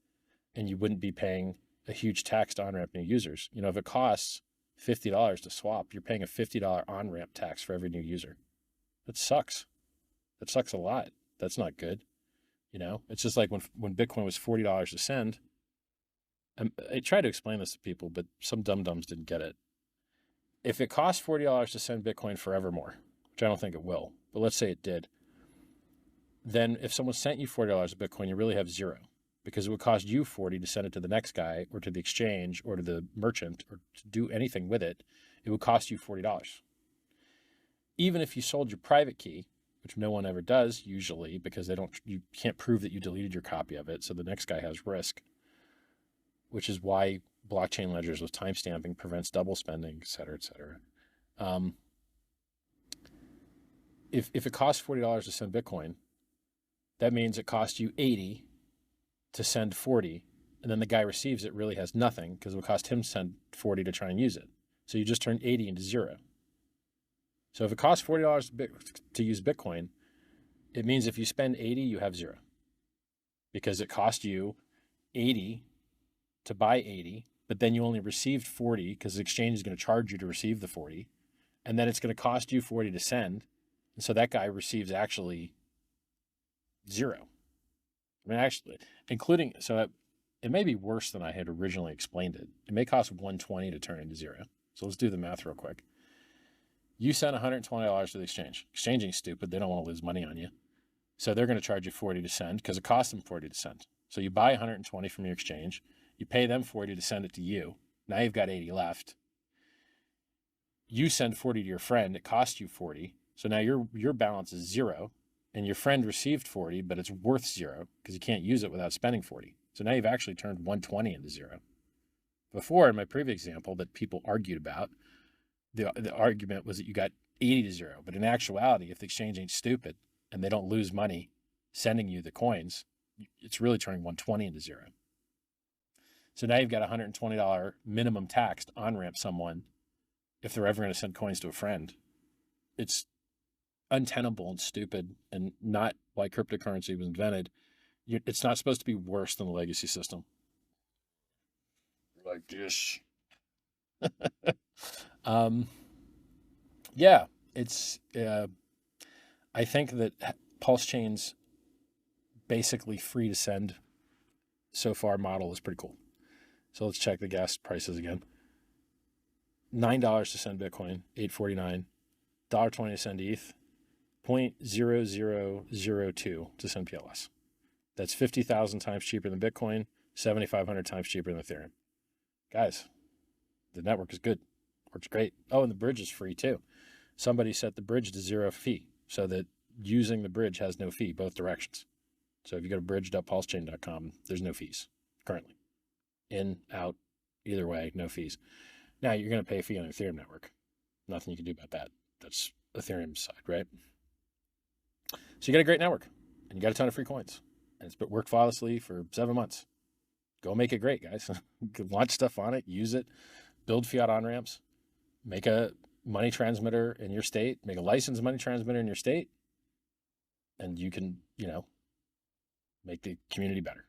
and you wouldn't be paying a huge tax to on-ramp new users. If it costs $50 to swap, you're paying a $50 on-ramp tax for every new user. That sucks. That sucks a lot. That's not good. It's just like when Bitcoin was $40 to send. I tried to explain this to people, but some dum-dums didn't get it. If it costs $40 to send Bitcoin forevermore, which I don't think it will, but let's say it did, then if someone sent you $40 of Bitcoin, you really have zero because it would cost you $40 to send it to the next guy or to the exchange or to the merchant or to do anything with it. It would cost you $40. even if you sold your private key, which no one ever does usually because you can't prove that you deleted your copy of it. So the next guy has risk, which is why blockchain ledgers with timestamping prevents double spending, et cetera, et cetera. If it costs $40 to send Bitcoin, that means it costs you 80 to send 40, and then the guy receives it really has nothing because it would cost him to send 40 to try and use it. So you just turned 80 into zero. So if it costs $40 to use Bitcoin, it means if you spend 80, you have zero because it cost you 80 to buy 80, but then you only received 40 because the exchange is going to charge you to receive the 40, and then it's going to cost you 40 to send. And so that guy receives actually zero. I mean, actually, including, so it may be worse than I had originally explained it. It may cost $120 to turn into zero. So let's do the math real quick. You send $120 to the exchange. Exchanging's stupid. They don't want to lose money on you. So they're going to charge you 40 to send because it costs them 40 to send. So you buy 120 from your exchange. You pay them 40 to send it to you. Now you've got 80 left. You send 40 to your friend. It costs you 40. So now your balance is zero. And your friend received 40, but it's worth zero because you can't use it without spending 40. So now you've actually turned 120 into zero. Before, in my previous example that people argued about, the argument was that you got 80 to zero. But in actuality, if the exchange ain't stupid and they don't lose money sending you the coins, it's really turning 120 into zero. So now you've got $120 minimum tax to on-ramp someone if they're ever going to send coins to a friend. It's untenable and stupid and not why cryptocurrency was invented. It's not supposed to be worse than the legacy system. Like this. Yeah, it's, I think that Pulse Chain's basically free to send so far model is pretty cool. So let's check the gas prices again. $9 to send Bitcoin, $8.49. $1.20 to send ETH, 0.0002 to send PLS. That's 50,000 times cheaper than Bitcoin, 7,500 times cheaper than Ethereum. Guys, the network is good. Works great. Oh, and the bridge is free too. Somebody set the bridge to 0 fee so that using the bridge has no fee both directions. So if you go to bridge.pulsechain.com, there's no fees currently. In, out, either way, no fees. Now you're going to pay a fee on the Ethereum network. Nothing you can do about that. That's Ethereum's side, right? So you got a great network and you got a ton of free coins and it's been worked flawlessly for 7 months. Go make it great, guys. Launch stuff on it, use it, build fiat on-ramps, make a money transmitter in your state, make a licensed money transmitter in your state, and you can, make the community better.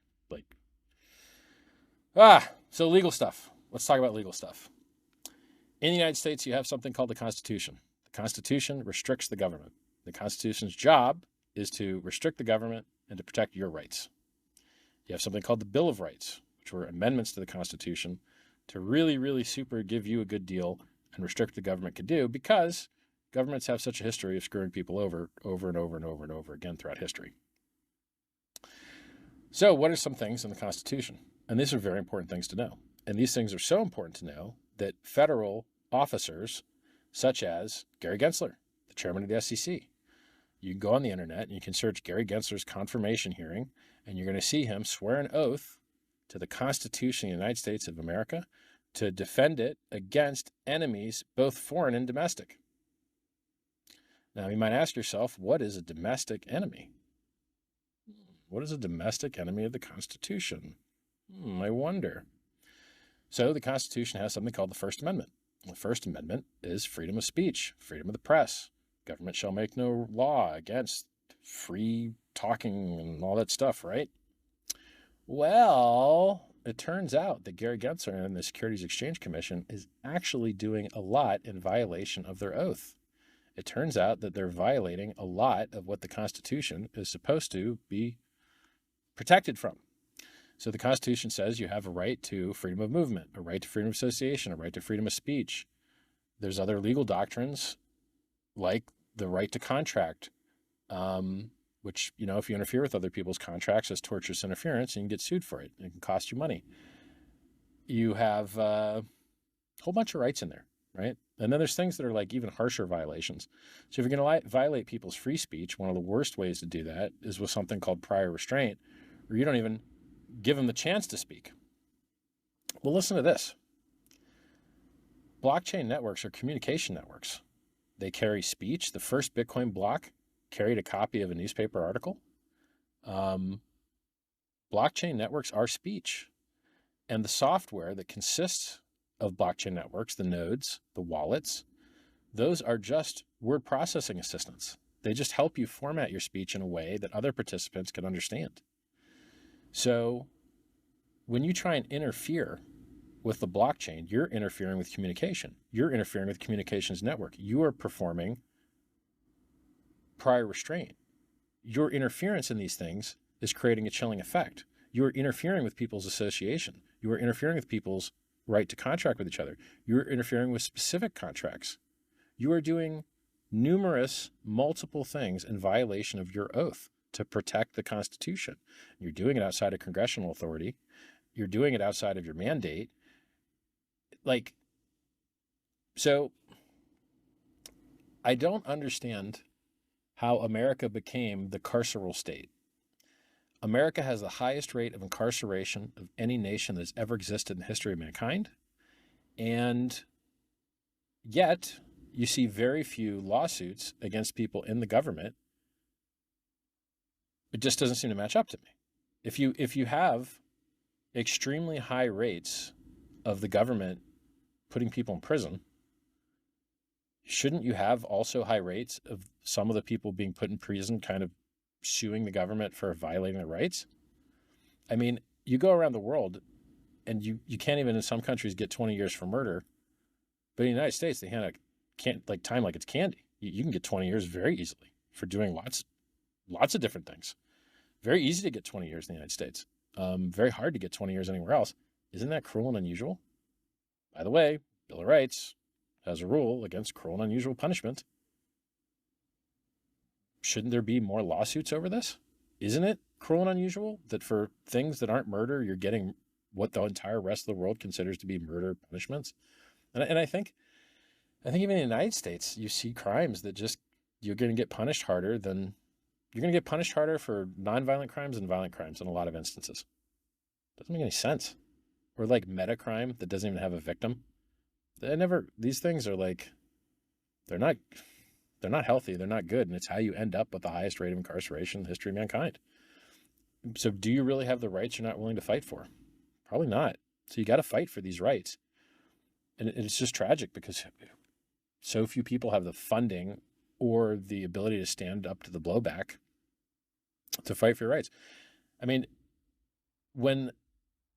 So legal stuff. Let's talk about legal stuff. In the United States, you have something called the Constitution. The Constitution restricts the government. The Constitution's job is to restrict the government and to protect your rights. You have something called the Bill of Rights, which were amendments to the Constitution to really, really super give you a good deal and restrict what the government could do because governments have such a history of screwing people over and over and over and over again throughout history. So what are some things in the Constitution? And these are very important things to know. And these things are so important to know that federal officers, such as Gary Gensler, the chairman of the SEC, you can go on the internet and you can search Gary Gensler's confirmation hearing, and you're going to see him swear an oath to the Constitution of the United States of America to defend it against enemies, both foreign and domestic. Now, you might ask yourself, what is a domestic enemy? What is a domestic enemy of the Constitution? I wonder. So the Constitution has something called the First Amendment. The First Amendment is freedom of speech, freedom of the press. Government shall make no law against free talking and all that stuff, right? Well, it turns out that Gary Gensler and the Securities Exchange Commission is actually doing a lot in violation of their oath. It turns out that they're violating a lot of what the Constitution is supposed to be protected from. So the Constitution says you have a right to freedom of movement, a right to freedom of association, a right to freedom of speech. There's other legal doctrines like the right to contract, which, if you interfere with other people's contracts as tortious interference, you can get sued for it. It can cost you money. You have a whole bunch of rights in there. right? And then there's things that are like even harsher violations. So if you're going to violate people's free speech, one of the worst ways to do that is with something called prior restraint, where you don't even give them the chance to speak. Well, listen to this. Blockchain networks are communication networks. They carry speech. The first Bitcoin block carried a copy of a newspaper article. Blockchain networks are speech. And the software that consists of blockchain networks, the nodes, the wallets, those are just word processing assistants. They just help you format your speech in a way that other participants can understand. So when you try and interfere with the blockchain, you're interfering with communication. You're interfering with communications network. You are performing prior restraint. Your interference in these things is creating a chilling effect. You are interfering with people's association. You are interfering with people's right to contract with each other. You're interfering with specific contracts. You are doing numerous, multiple things in violation of your oath to protect the Constitution. You're doing it outside of congressional authority. You're doing it outside of your mandate. So I don't understand how America became the carceral state. America has the highest rate of incarceration of any nation that's ever existed in the history of mankind. And yet you see very few lawsuits against people in the government. It just doesn't seem to match up to me. If you have extremely high rates of the government putting people in prison, shouldn't you have also high rates of some of the people being put in prison kind of suing the government for violating their rights? I mean, you go around the world and you can't even in some countries get 20 years for murder, but in the United States, they hand out time like it's candy. You can get 20 years very easily for doing lots of different things. Very easy to get 20 years in the United States. Very hard to get 20 years anywhere else. Isn't that cruel and unusual? By the way, Bill of Rights has a rule against cruel and unusual punishment. Shouldn't there be more lawsuits over this? Isn't it cruel and unusual that for things that aren't murder, you're getting what the entire rest of the world considers to be murder punishments? And I think even in the United States, you see crimes that just, you're going to get punished harder for nonviolent crimes than violent crimes in a lot of instances. Doesn't make any sense. Or like meta crime that doesn't even have a victim. These things are like, they're not healthy. They're not good. And it's how you end up with the highest rate of incarceration in the history of mankind. So do you really have the rights you're not willing to fight for? Probably not. So you got to fight for these rights. And it's just tragic because so few people have the funding or the ability to stand up to the blowback to fight for your rights. I mean, when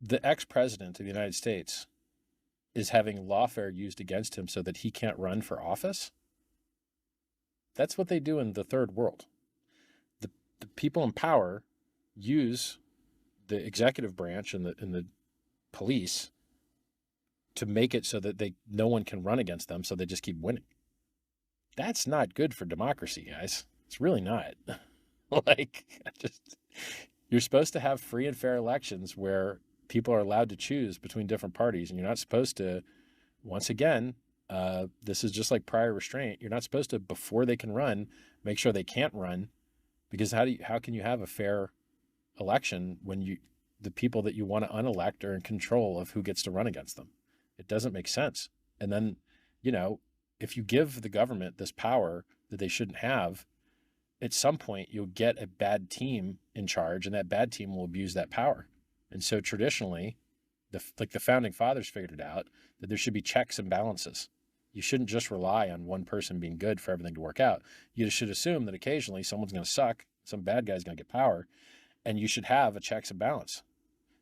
the ex-president of the United States is having lawfare used against him so that he can't run for office, that's what they do in the third world. The people in power use the executive branch and the police to make it so that no one can run against them, so they just keep winning. That's not good for democracy, guys. It's really not. You're supposed to have free and fair elections where people are allowed to choose between different parties, and you're not supposed to, once again, this is just like prior restraint. You're not supposed to, before they can run, make sure they can't run, because how can you have a fair election when the people that you want to unelect are in control of who gets to run against them? It doesn't make sense. And then, if you give the government this power that they shouldn't have, at some point you'll get a bad team in charge, and that bad team will abuse that power. And so traditionally, the founding fathers figured it out, that there should be checks and balances. You shouldn't just rely on one person being good for everything to work out. You should assume that occasionally someone's going to suck, some bad guy's going to get power, and you should have a checks and balance.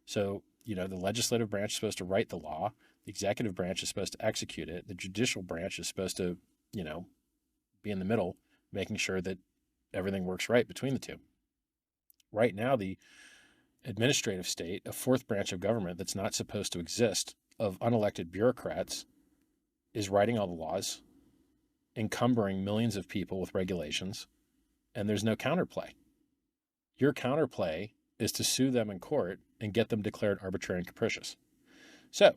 So, the legislative branch is supposed to write the law. The executive branch is supposed to execute it. The judicial branch is supposed to, be in the middle, making sure that everything works right between the two. Right now, the administrative state, a fourth branch of government that's not supposed to exist, of unelected bureaucrats, is writing all the laws, encumbering millions of people with regulations, and there's no counterplay. Your counterplay is to sue them in court and get them declared arbitrary and capricious. So,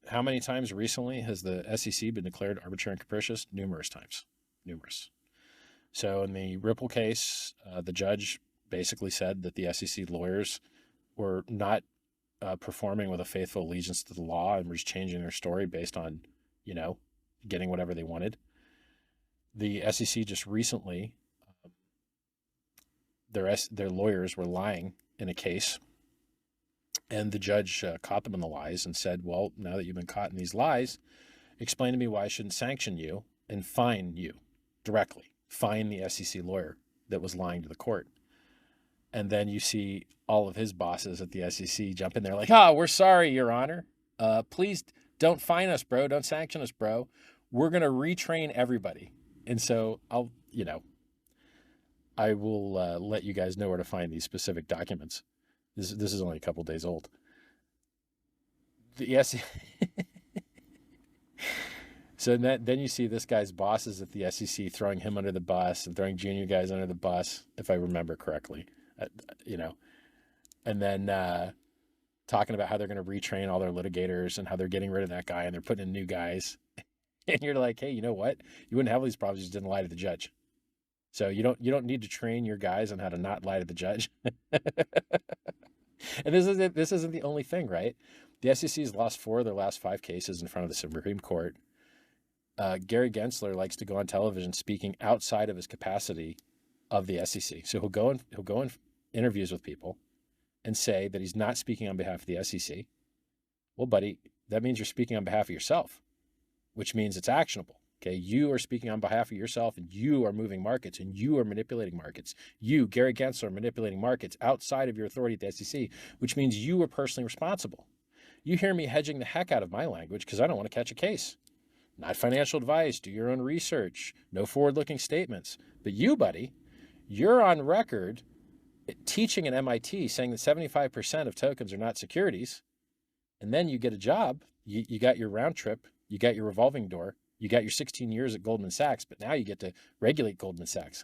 How many times recently has the SEC been declared arbitrary and capricious? Numerous times. Numerous. So in the Ripple case, the judge basically said that the SEC lawyers were not performing with a faithful allegiance to the law and was changing their story based on, getting whatever they wanted. The SEC just recently, their lawyers were lying in a case, and the judge caught them in the lies and said, well, now that you've been caught in these lies, explain to me why I shouldn't sanction you and fine you directly. Fine the SEC lawyer that was lying to the court. And then you see all of his bosses at the SEC jump in there like, we're sorry, Your Honor. Please don't fine us, bro. Don't sanction us, bro. We're going to retrain everybody. And so I will let you guys know where to find these specific documents. This is only a couple days old. The SEC. So then you see this guy's bosses at the SEC throwing him under the bus and throwing junior guys under the bus, if I remember correctly, and then talking about how they're going to retrain all their litigators and how they're getting rid of that guy and they're putting in new guys. And you're like, hey, you know what? You wouldn't have these problems if you just didn't lie to the judge. So you don't need to train your guys on how to not lie to the judge. And this isn't the only thing, right? The SEC has lost 4 of their last 5 cases in front of the Supreme Court. Gary Gensler likes to go on television speaking outside of his capacity of the SEC. So he'll go in interviews with people and say that he's not speaking on behalf of the SEC. Well, buddy, that means you're speaking on behalf of yourself, which means it's actionable. Okay, you are speaking on behalf of yourself, and you are moving markets, and you are manipulating markets. You, Gary Gensler, are manipulating markets outside of your authority at the SEC, which means you are personally responsible. You hear me hedging the heck out of my language because I don't want to catch a case. Not financial advice, do your own research, no forward-looking statements. But you, buddy, you're on record teaching at MIT saying that 75% of tokens are not securities, and then you get a job, you got your round trip, you got your revolving door, you got your 16 years at Goldman Sachs, but now you get to regulate Goldman Sachs.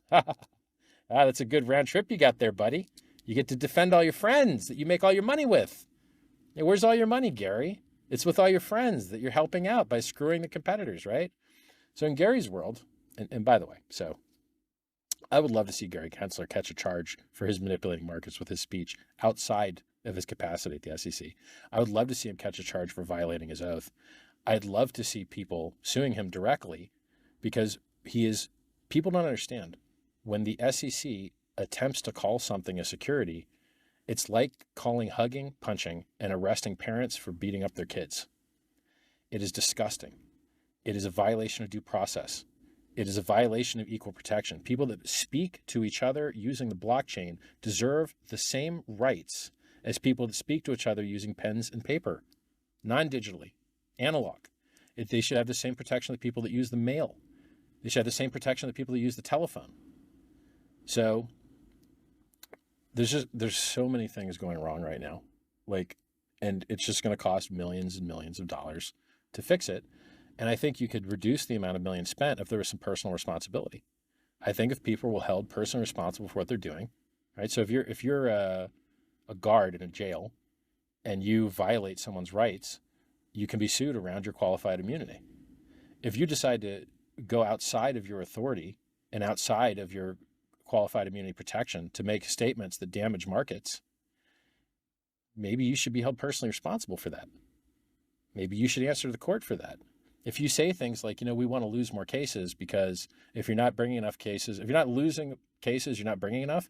That's a good round trip you got there, buddy. You get to defend all your friends that you make all your money with. Hey, where's all your money, Gary? It's with all your friends that you're helping out by screwing the competitors, right? So in Gary's world, and by the way, so I would love to see Gary Gensler catch a charge for his manipulating markets with his speech outside of his capacity at the SEC. I would love to see him catch a charge for violating his oath. I'd love to see people suing him directly because people don't understand. When the SEC attempts to call something a security, it's like calling hugging, punching, and arresting parents for beating up their kids. It is disgusting. It is a violation of due process. It is a violation of equal protection. People that speak to each other using the blockchain deserve the same rights as people that speak to each other using pens and paper, non-digitally, analog. They should have the same protection of the people that use the mail. They should have the same protection of the people that use the telephone. So there's so many things going wrong right now, and it's just going to cost millions and millions of dollars to fix it. And I think you could reduce the amount of millions spent if there was some personal responsibility. I think if people were held personally responsible for what they're doing, right? So if you're a guard in a jail and you violate someone's rights, you can be sued around your qualified immunity. If you decide to go outside of your authority and outside of your qualified immunity protection to make statements that damage markets, maybe you should be held personally responsible for that. Maybe you should answer to the court for that. If you say things like, we want to lose more cases because if you're not bringing enough cases, if you're not losing cases, you're not bringing enough.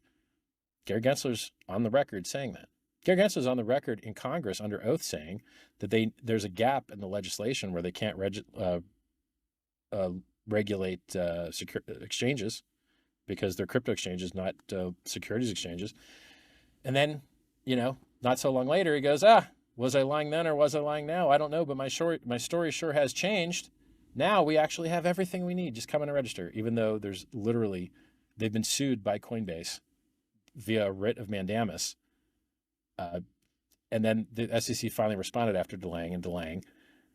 Gary Gensler's on the record saying that. Gary Gensler's on the record in Congress under oath saying that there's a gap in the legislation where they can't regulate exchanges because they're crypto exchanges, not securities exchanges. And then, not so long later, he goes, was I lying then or was I lying now? I don't know, but my story sure has changed. Now we actually have everything we need. Just come in and register, even though they've been sued by Coinbase via writ of mandamus. And then the SEC finally responded after delaying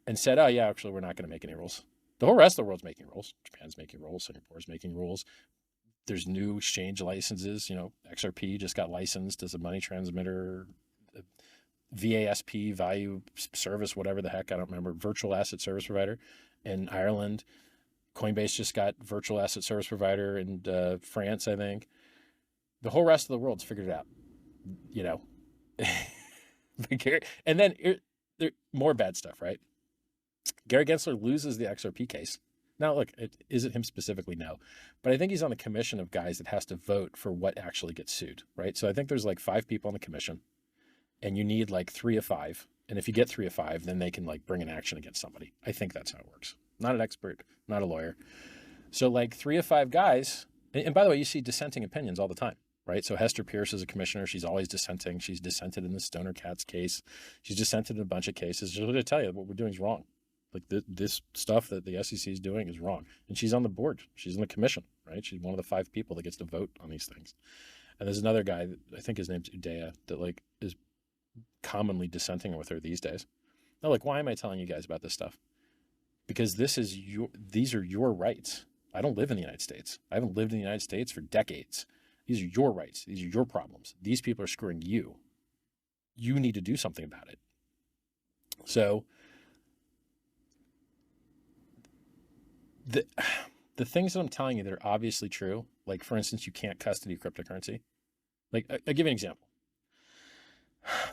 and said, oh, yeah, actually, we're not going to make any rules. The whole rest of the world's making rules. Japan's making rules. Singapore's making rules. There's new exchange licenses. XRP just got licensed as a money transmitter. VASP, value service, whatever the heck, I don't remember, virtual asset service provider in Ireland. Coinbase just got virtual asset service provider in France, I think. The whole rest of the world's figured it out, you know. And then there more bad stuff, right? Gary Gensler loses the XRP case. Now, look, is it him specifically? No. But I think he's on the commission of guys that has to vote for what actually gets sued, right? So I think there's like 5 people on the commission, and you need like 3 of 5. And if you get 3 of 5, then they can like bring an action against somebody. I think that's how it works. Not an expert, not a lawyer. So like 3 of 5 guys, and by the way, you see dissenting opinions all the time, right? So Hester Pierce is a commissioner. She's always dissenting. She's dissented in the Stoner Cats case. She's dissented in a bunch of cases. She's going to tell you what we're doing is wrong. Like this stuff that the SEC is doing is wrong. And she's on the board. She's in the commission, right? She's one of the 5 people that gets to vote on these things. And there's another guy, I think his name's Udaya, that like is commonly dissenting with her these days. Now, like, why am I telling you guys about this stuff? Because these are your rights. I don't live in the United States. I haven't lived in the United States for decades. These are your rights. These are your problems. These people are screwing you. You need to do something about it. So the things that I'm telling you that are obviously true, like for instance, you can't custody cryptocurrency. Like I'll give you an example.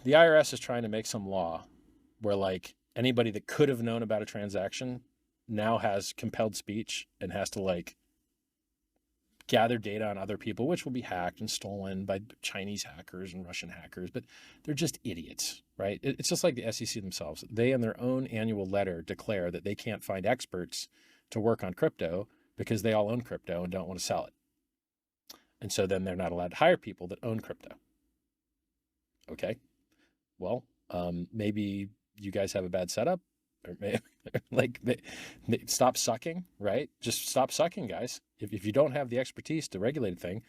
The IRS is trying to make some law where like anybody that could have known about a transaction now has compelled speech and has to like gather data on other people, which will be hacked and stolen by Chinese hackers and Russian hackers, but they're just idiots, right? It's just like the SEC themselves. They in their own annual letter declare that they can't find experts to work on crypto because they all own crypto and don't want to sell it. And so then they're not allowed to hire people that own crypto. Okay. Well, maybe you guys have a bad setup, or stop sucking, right? Just stop sucking, guys. If you don't have the expertise to regulate a thing,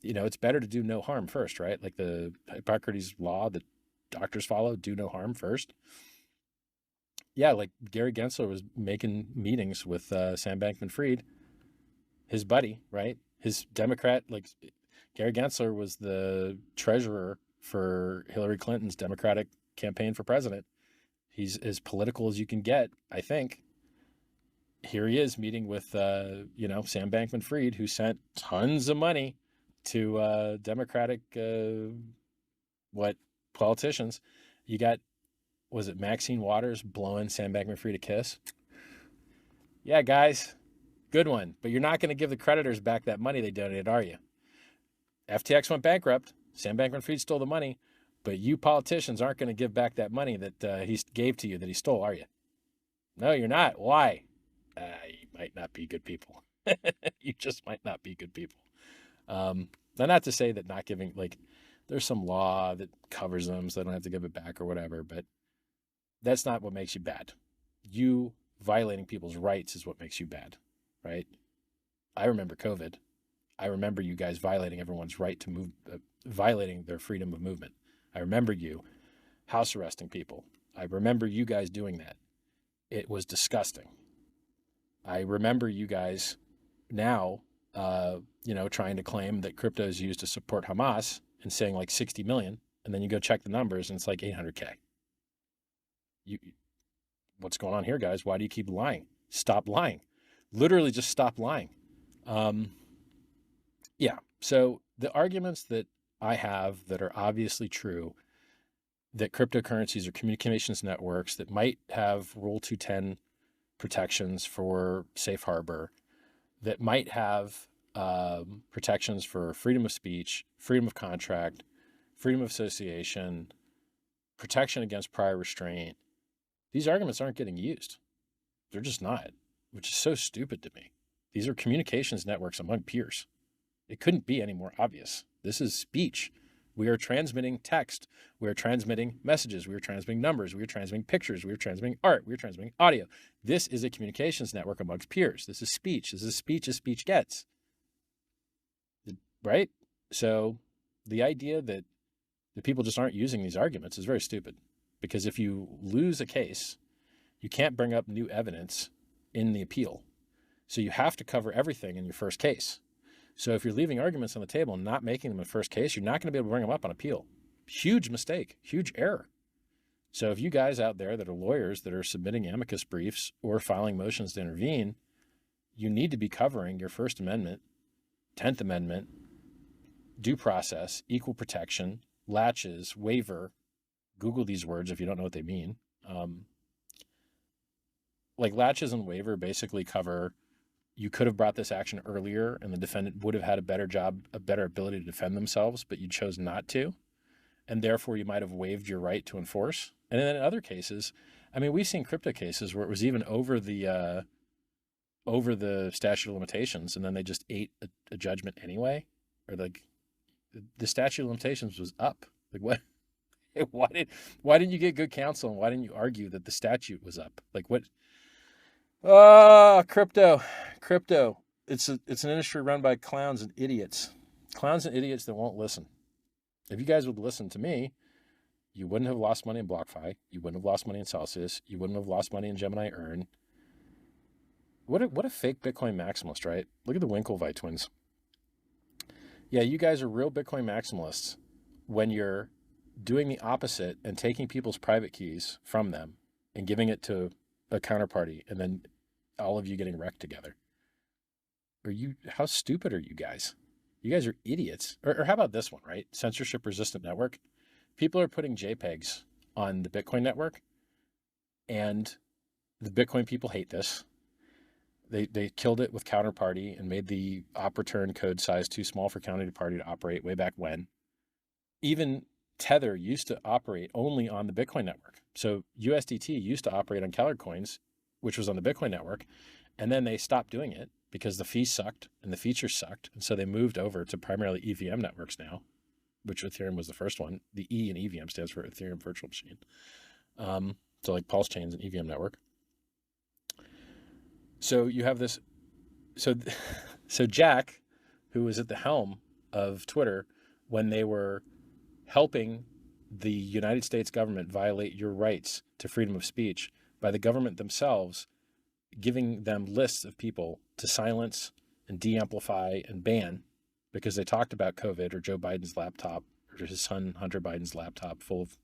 it's better to do no harm first, right? Like the Hippocrates law that doctors follow, do no harm first. Yeah, like Gary Gensler was making meetings with Sam Bankman-Fried, his buddy, right? His Democrat, like Gary Gensler was the treasurer for Hillary Clinton's Democratic campaign for president. He's as political as you can get, I think. Here he is meeting with, Sam Bankman-Fried, who sent tons of money to Democratic, politicians. You got, was it Maxine Waters blowing Sam Bankman-Fried a kiss? Yeah, guys, good one. But you're not going to give the creditors back that money they donated, are you? FTX went bankrupt. Sam Bankman-Fried stole the money. But you politicians aren't going to give back that money that he gave to you, that he stole, are you? No, you're not. Why? You might not be good people. You just might not be good people. Now, not to say that not giving, like, there's some law that covers them so they don't have to give it back or whatever, but that's not what makes you bad. You violating people's rights is what makes you bad, right? I remember COVID. I remember you guys violating everyone's right to move, violating their freedom of movement. I remember you house arresting people. I remember you guys doing that. It was disgusting. I remember you guys now, trying to claim that crypto is used to support Hamas and saying like 60 million. And then you go check the numbers and it's like 800K. What's going on here, guys? Why do you keep lying? Stop lying. Literally just stop lying. So the arguments that I have that are obviously true, that cryptocurrencies are communications networks that might have Rule 210 protections for safe harbor, that might have protections for freedom of speech, freedom of contract, freedom of association, protection against prior restraint. These arguments aren't getting used. They're just not, which is so stupid to me. These are communications networks among peers. It couldn't be any more obvious. This is speech. We are transmitting text. We are transmitting messages. We are transmitting numbers. We are transmitting pictures. We are transmitting art. We are transmitting audio. This is a communications network amongst peers. This is speech. This is speech as speech gets. Right? So the idea that the people just aren't using these arguments is very stupid, because if you lose a case, you can't bring up new evidence in the appeal. So you have to cover everything in your first case. So if you're leaving arguments on the table and not making them a first case, you're not going to be able to bring them up on appeal. Huge mistake, huge error. So if you guys out there that are lawyers that are submitting amicus briefs or filing motions to intervene, you need to be covering your First Amendment, 10th Amendment, due process, equal protection, latches, waiver. Google these words if you don't know what they mean. Like latches and waiver basically cover, you could have brought this action earlier and the defendant would have had a better job, a better ability to defend themselves, but you chose not to. And therefore you might have waived your right to enforce. And then in other cases, I mean, we've seen crypto cases where it was even over the statute of limitations, and then they just ate a judgment anyway, or like the statute of limitations was up. Like what? Why didn't you get good counsel, and why didn't you argue that the statute was up? Like what? Crypto. It's an industry run by clowns and idiots that won't listen. If you guys would listen to me, you wouldn't have lost money in BlockFi. You wouldn't have lost money in Celsius. You wouldn't have lost money in Gemini Earn. What a fake Bitcoin maximalist, right? Look at the Winklevi twins. Yeah, you guys are real Bitcoin maximalists when you're doing the opposite and taking people's private keys from them and giving it to a counterparty, and then all of you getting wrecked together. How stupid are you guys? You guys are idiots. Or how about this one, right? Censorship resistant network. People are putting JPEGs on the Bitcoin network, and the Bitcoin people hate this. They killed it with Counterparty and made the op return code size too small for Counterparty to operate way back when. Even Tether used to operate only on the Bitcoin network. So USDT used to operate on Keller Coins, which was on the Bitcoin network. And then they stopped doing it because the fees sucked and the features sucked. And so they moved over to primarily EVM networks now, which Ethereum was the first one. The E in EVM stands for Ethereum Virtual Machine. So like Pulse Chain's an EVM network. So you have this. So Jack, who was at the helm of Twitter when they were helping the United States government violate your rights to freedom of speech by the government themselves giving them lists of people to silence and de-amplify and ban because they talked about COVID or Joe Biden's laptop or his son Hunter Biden's laptop full of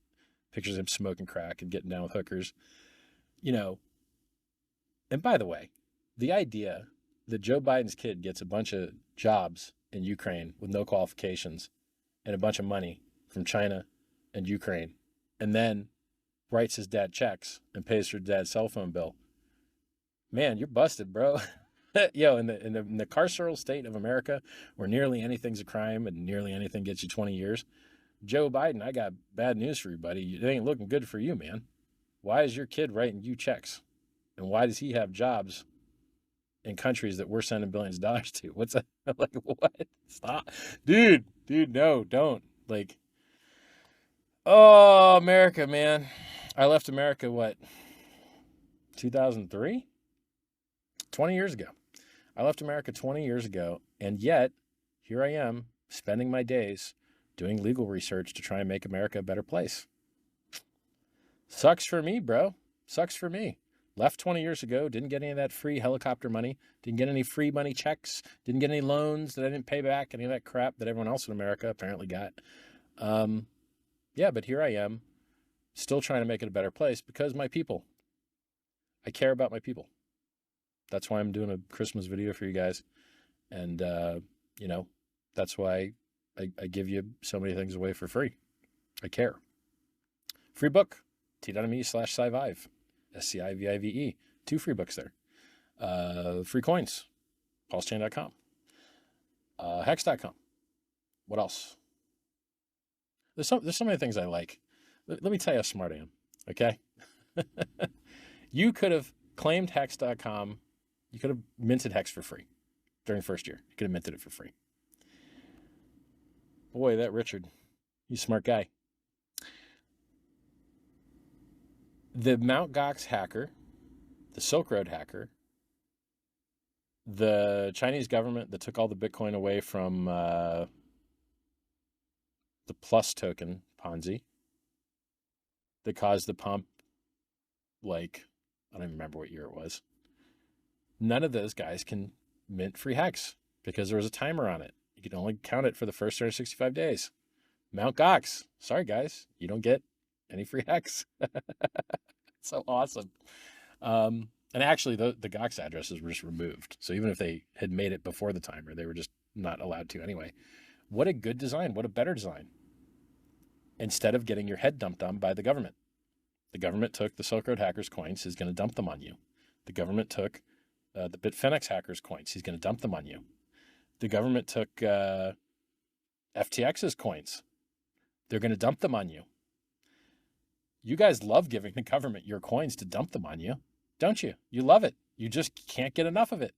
pictures of him smoking crack and getting down with hookers. And by the way, the idea that Joe Biden's kid gets a bunch of jobs in Ukraine with no qualifications and a bunch of money from China and Ukraine, and then writes his dad checks and pays for dad's cell phone bill. Man, you're busted, bro. Yo, in the carceral state of America, where nearly anything's a crime and nearly anything gets you 20 years, Joe Biden, I got bad news for you, buddy. It ain't looking good for you, man. Why is your kid writing you checks? And why does he have jobs in countries that we're sending billions of dollars to? What's that? Like, what? Stop. Dude, no, don't. Like, oh, America, man. I left America, 2003? 20 years ago. I left America 20 years ago, and yet here I am spending my days doing legal research to try and make America a better place. Sucks for me, bro. Sucks for me. Left 20 years ago, didn't get any of that free helicopter money, didn't get any free money checks, didn't get any loans that I didn't pay back, any of that crap that everyone else in America apparently got. Yeah, but here I am, still trying to make it a better place because my people. I care about my people. That's why I'm doing a Christmas video for you guys. And, that's why I give you so many things away for free. I care. Free book, t.me/Scivive, SCIVIVE. 2 free books there. Free coins, pulsechain.com, hex.com. What else? There's so many things I like. Let me tell you how smart I am, okay? You could have claimed hex.com. You could have minted Hex for free during the first year. You could have minted it for free. Boy, that Richard, he's a smart guy. The Mt. Gox hacker, the Silk Road hacker, the Chinese government that took all the Bitcoin away from the Plus token Ponzi that caused the pump, I don't even remember what year it was. None of those guys can mint free Hex because there was a timer on it. You could only count it for the first 365 days. Mt. Gox, sorry guys, you don't get Any free hacks? So awesome. And actually, the GOX addresses were just removed. So even if they had made it before the timer, they were just not allowed to anyway. What a good design. What a better design. Instead of getting your head dumped on by the government. The government took the Silk Road hackers' coins. He's going to dump them on you. The government took the Bitfinex hackers' coins. He's going to dump them on you. The government took FTX's coins. They're going to dump them on you. You guys love giving the government your coins to dump them on you, don't you? You love it. You just can't get enough of it.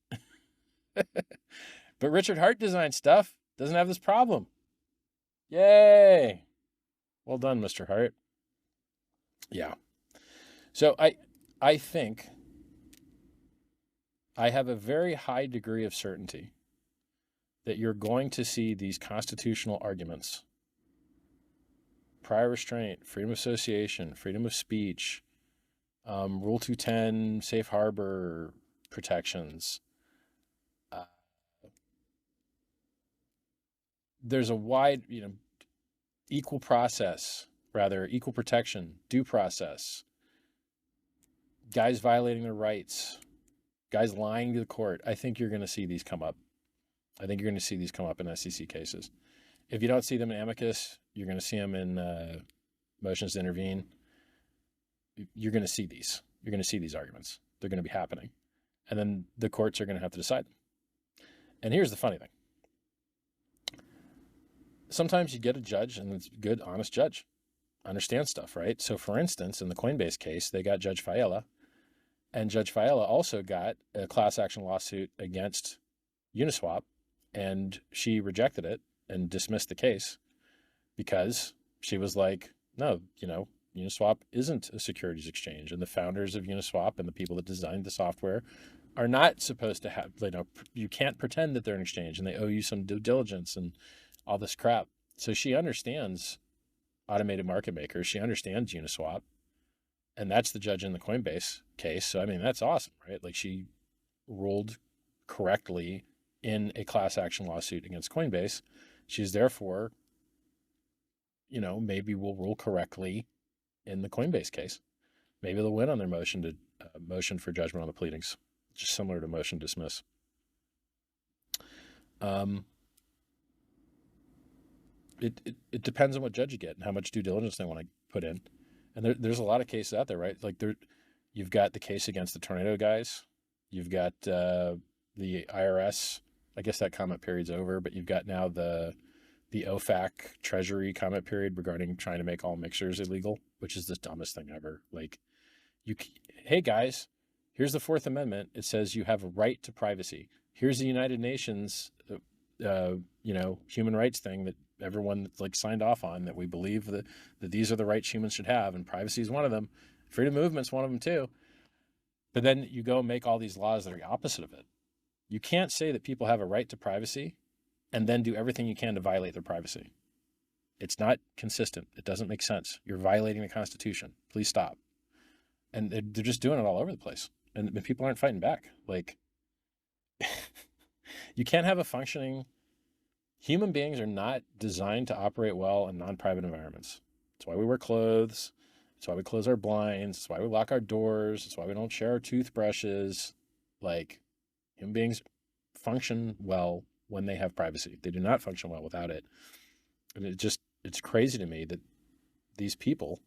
But Richard Heart design stuff doesn't have this problem. Yay. Well done, Mr. Hart. Yeah. So I think I have a very high degree of certainty that you're going to see these constitutional arguments, prior restraint, freedom of association, freedom of speech, Rule 210, safe harbor protections. There's a wide, equal protection, due process, guys violating their rights, guys lying to the court. I think you're going to see these come up. I think you're going to see these come up in SEC cases. If you don't see them in amicus, you're going to see them in motions to intervene. You're going to see these. You're going to see these arguments. They're going to be happening. And then the courts are going to have to decide them. And here's the funny thing. Sometimes you get a judge, and it's a good, honest judge. Understands stuff, right? So for instance, in the Coinbase case, they got Judge Fiala. And Judge Fiala also got a class action lawsuit against Uniswap. And she rejected it and dismissed the case because she was like, no, Uniswap isn't a securities exchange. And the founders of Uniswap and the people that designed the software are not supposed to have, you can't pretend that they're an exchange, and they owe you some due diligence and all this crap. So she understands automated market makers. She understands Uniswap. And that's the judge in the Coinbase case. So, that's awesome, right? Like, she ruled correctly in a class action lawsuit against Coinbase. She's therefore, maybe will rule correctly in the Coinbase case. Maybe they'll win on their motion for judgment on the pleadings, just similar to motion to dismiss. It depends on what judge you get and how much due diligence they want to put in. And there's a lot of cases out there, right? Like you've got the case against the Tornado guys. You've got the IRS. I guess that comment period's over, but you've got now the OFAC Treasury comment period regarding trying to make all mixers illegal, which is the dumbest thing ever. Like, hey guys, here's the Fourth Amendment. It says you have a right to privacy. Here's the United Nations, human rights thing that everyone signed off on, that we believe that these are the rights humans should have, and privacy is one of them. Freedom of movement's one of them too. But then you go make all these laws that are the opposite of it. You can't say that people have a right to privacy and then do everything you can to violate their privacy. It's not consistent. It doesn't make sense. You're violating the Constitution. Please stop. And they're just doing it all over the place. And people aren't fighting back. You can't have a functioning... Human beings are not designed to operate well in non-private environments. That's why we wear clothes. That's why we close our blinds. That's why we lock our doors. That's why we don't share our toothbrushes. Human beings function well when they have privacy. They do not function well without it. And it's crazy to me that these people,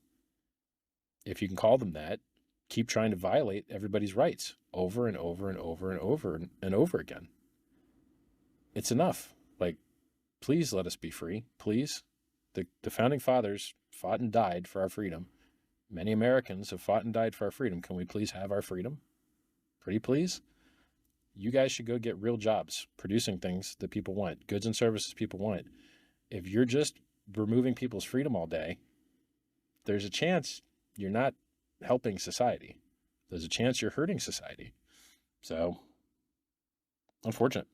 if you can call them that, keep trying to violate everybody's rights over and over and over and over and over again. It's enough. Please let us be free. Please. The founding fathers fought and died for our freedom. Many Americans have fought and died for our freedom. Can we please have our freedom? Pretty please? You guys should go get real jobs, producing things that people want, goods and services people want. If you're just removing people's freedom all day, there's a chance you're not helping society. There's a chance you're hurting society. So, unfortunate.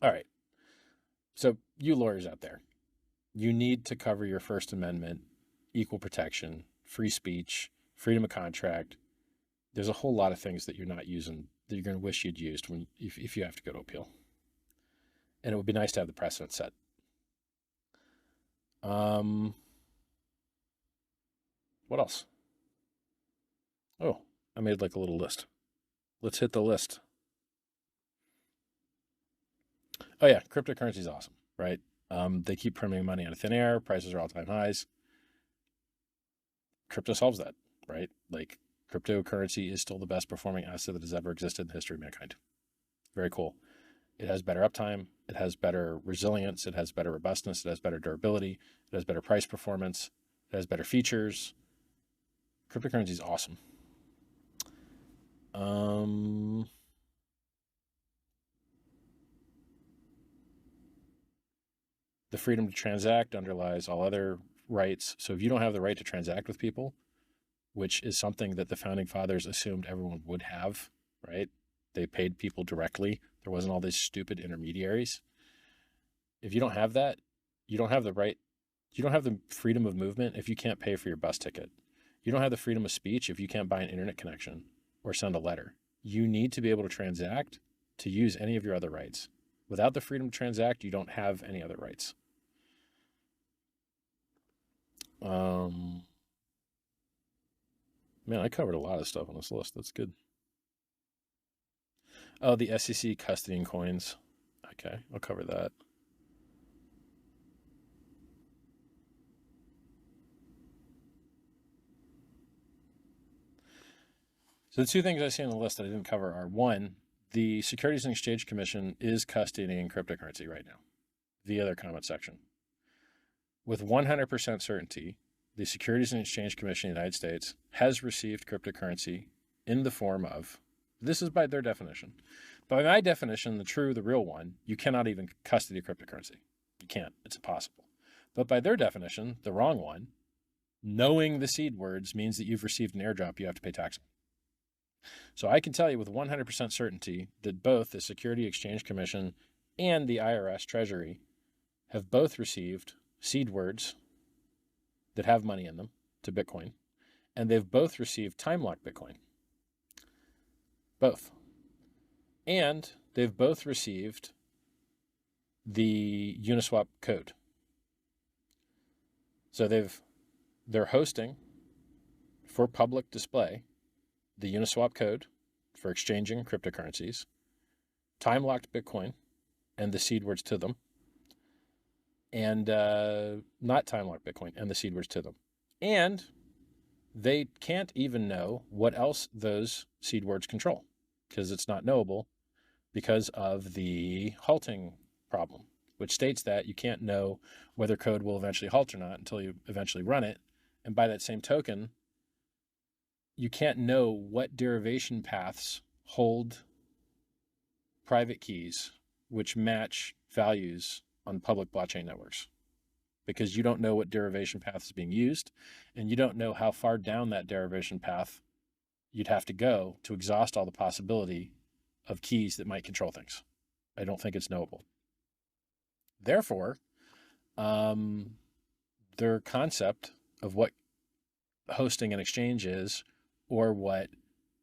All right. So, you lawyers out there, you need to cover your First Amendment, equal protection, free speech, freedom of contract. There's a whole lot of things that you're not using that you're going to wish you'd used if you have to go to appeal. And it would be nice to have the precedent set. What else? Oh, I made like a little list. Let's hit the list. Oh yeah, cryptocurrency is awesome, right? They keep printing money out of thin air. Prices are all-time highs. Crypto solves that, right? Like cryptocurrency is still the best performing asset that has ever existed in the history of mankind. Very cool. It has better uptime. It has better resilience. It has better robustness. It has better durability. It has better price performance. It has better features. Cryptocurrency is awesome. The freedom to transact underlies all other rights. So if you don't have the right to transact with people, which is something that the founding fathers assumed everyone would have, right? They paid people directly. There wasn't all these stupid intermediaries. If you don't have that, you don't have the right, you don't have the freedom of movement if you can't pay for your bus ticket. You don't have the freedom of speech if you can't buy an internet connection or send a letter. You need to be able to transact to use any of your other rights. Without the freedom to transact, you don't have any other rights. Man, I covered a lot of stuff on this list. That's good. Oh, the SEC custodying coins. Okay, I'll cover that. So the two things I see on the list that I didn't cover are, one, the Securities and Exchange Commission is custodying cryptocurrency right now via their comment section. With 100% certainty, the Securities and Exchange Commission of the United States has received cryptocurrency in the form of, this is by their definition. By my definition, the real one, you cannot even custody cryptocurrency. You can't. It's impossible. But by their definition, the wrong one, knowing the seed words means that you've received an airdrop you have to pay tax on. So I can tell you with 100% certainty that both the Securities Exchange Commission and the IRS Treasury have both received seed words that have money in them to Bitcoin, and they've both received time-locked Bitcoin. Both. And they've both received the Uniswap code. So they're hosting for public display the Uniswap code for exchanging cryptocurrencies, time-locked Bitcoin, and the seed words to them, and not time-locked Bitcoin and the seed words to them. And they can't even know what else those seed words control because it's not knowable because of the halting problem, which states that you can't know whether code will eventually halt or not until you eventually run it. And by that same token, you can't know what derivation paths hold private keys which match values on public blockchain networks, because you don't know what derivation path is being used, and you don't know how far down that derivation path you'd have to go to exhaust all the possibility of keys that might control things. I don't think it's knowable. Therefore, their concept of what hosting an exchange is, or what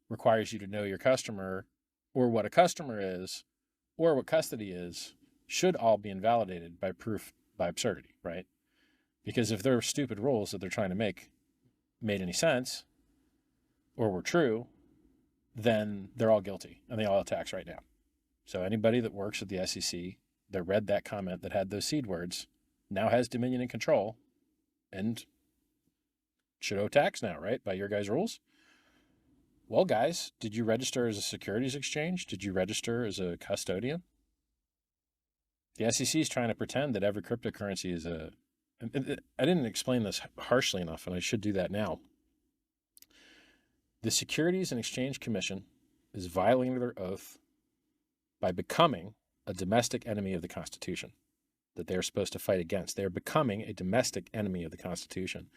requires you to know your customer, or what a customer is, or what custody is, should all be invalidated by proof by absurdity, right? Because if their stupid rules that they're trying to make made any sense or were true, then they're all guilty and they all owe tax right now. So anybody that works at the SEC that read that comment that had those seed words now has dominion and control and should owe tax now, right? By your guys' rules. Well, guys, did you register as a securities exchange? Did you register as a custodian? The SEC is trying to pretend that every cryptocurrency is a... I didn't explain this harshly enough, and I should do that now. The Securities and Exchange Commission is violating their oath by becoming a domestic enemy of the Constitution that they are supposed to fight against. They are becoming a domestic enemy of the Constitution,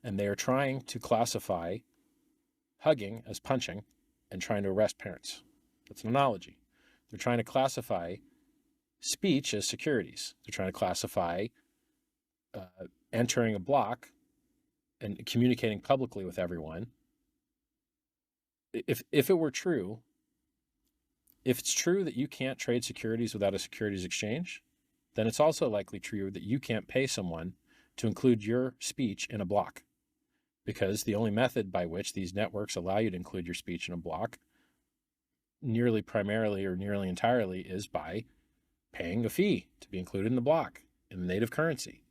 and they are trying to classify hugging as punching and trying to arrest parents. That's an analogy. They're trying to classify speech as securities. They're trying to classify entering a block and communicating publicly with everyone. If it were true, if it's true that you can't trade securities without a securities exchange, then it's also likely true that you can't pay someone to include your speech in a block. because the only method by which these networks allow you to include your speech in a block nearly primarily or nearly entirely is by paying a fee to be included in the block in the native currency.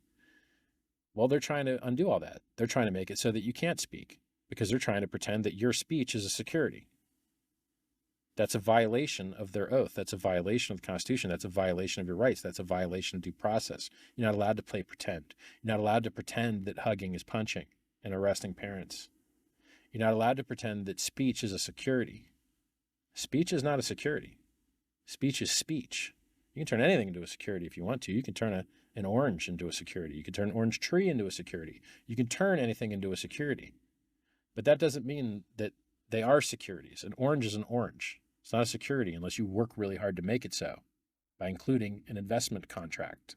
Well, they're trying to undo all that. They're trying to make it so that you can't speak because they're trying to pretend that your speech is a security. That's a violation of their oath. That's a violation of the Constitution. That's a violation of your rights. That's a violation of due process. You're not allowed to play pretend. You're not allowed to pretend that hugging is punching and arresting parents. You're not allowed to pretend that speech is a security. Speech is not a security. Speech is speech. You can turn anything into a security if you want to. You can turn an orange into a security. You can turn an orange tree into a security. You can turn anything into a security. But that doesn't mean that they are securities. An orange is an orange. It's not a security unless you work really hard to make it so by including an investment contract.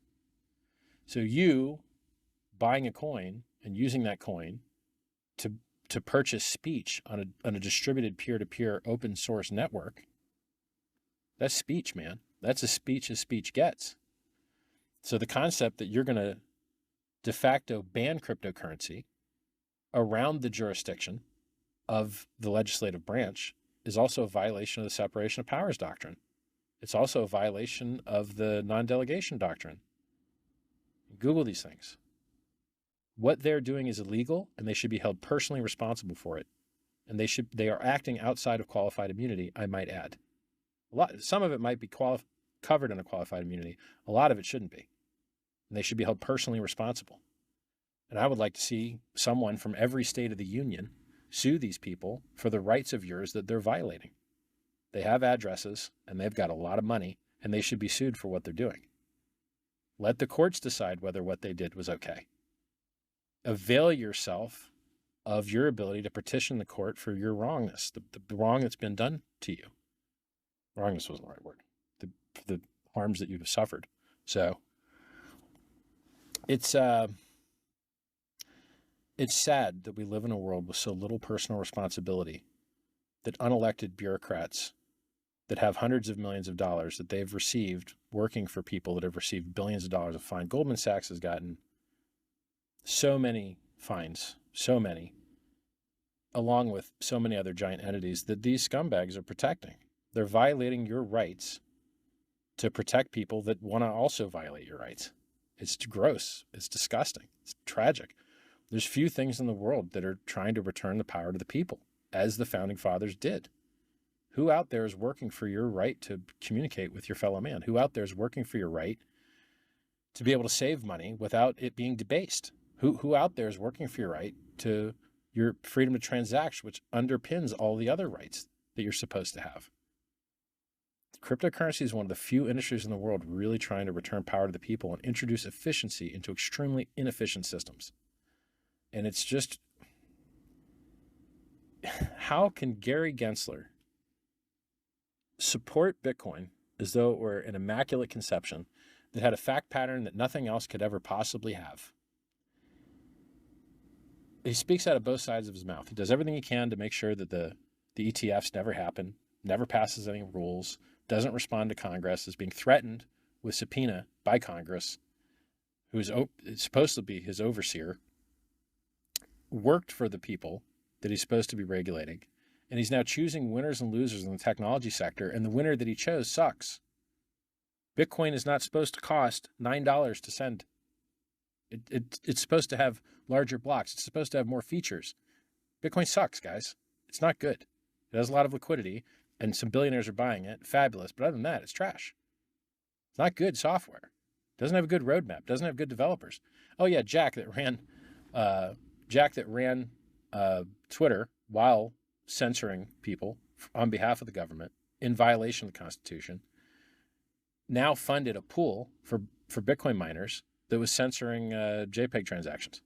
So you buying a coin and using that coin to purchase speech on a distributed peer-to-peer open source network, that's speech, man. That's as speech gets. So the concept that you're going to de facto ban cryptocurrency around the jurisdiction of the legislative branch is also a violation of the separation of powers doctrine. It's also a violation of the non-delegation doctrine. Google these things. What they're doing is illegal, and they should be held personally responsible for it. And they are acting outside of qualified immunity, I might add. Some of it might be covered under qualified immunity. A lot of it shouldn't be. And they should be held personally responsible. And I would like to see someone from every state of the union sue these people for the rights of yours that they're violating. They have addresses, and they've got a lot of money, and they should be sued for what they're doing. Let the courts decide whether what they did was okay. Avail yourself of your ability to petition the court for your wrongness, the wrong that's been done to you. Wrongness wasn't the right word. The harms that you've suffered. So it's sad that we live in a world with so little personal responsibility that unelected bureaucrats that have hundreds of millions of dollars that they've received working for people that have received billions of dollars of fine. Goldman Sachs has gotten so many fines, so many, along with so many other giant entities that these scumbags are protecting. They're violating your rights to protect people that want to also violate your rights. It's gross. It's disgusting. It's tragic. There's few things in the world that are trying to return the power to the people, as the founding fathers did. Who out there is working for your right to communicate with your fellow man? Who out there is working for your right to be able to save money without it being debased? Who out there is working for your right to your freedom to transact, which underpins all the other rights that you're supposed to have? Cryptocurrency is one of the few industries in the world really trying to return power to the people and introduce efficiency into extremely inefficient systems. And it's just, how can Gary Gensler support Bitcoin as though it were an immaculate conception that had a fact pattern that nothing else could ever possibly have? He speaks out of both sides of his mouth. He does everything he can to make sure that the ETFs never happen, never passes any rules, doesn't respond to Congress, is being threatened with subpoena by Congress, who is supposed to be his overseer, worked for the people that he's supposed to be regulating, and he's now choosing winners and losers in the technology sector, and the winner that he chose sucks. Bitcoin is not supposed to cost $9 to send. It's supposed to have larger blocks. It's supposed to have more features. Bitcoin sucks, guys. It's not good. It has a lot of liquidity, and some billionaires are buying it. Fabulous. But other than that, it's trash. It's not good software. It doesn't have a good roadmap. It doesn't have good developers. Oh yeah, Jack that ran Twitter while censoring people on behalf of the government in violation of the Constitution, now funded a pool for Bitcoin miners that was censoring JPEG transactions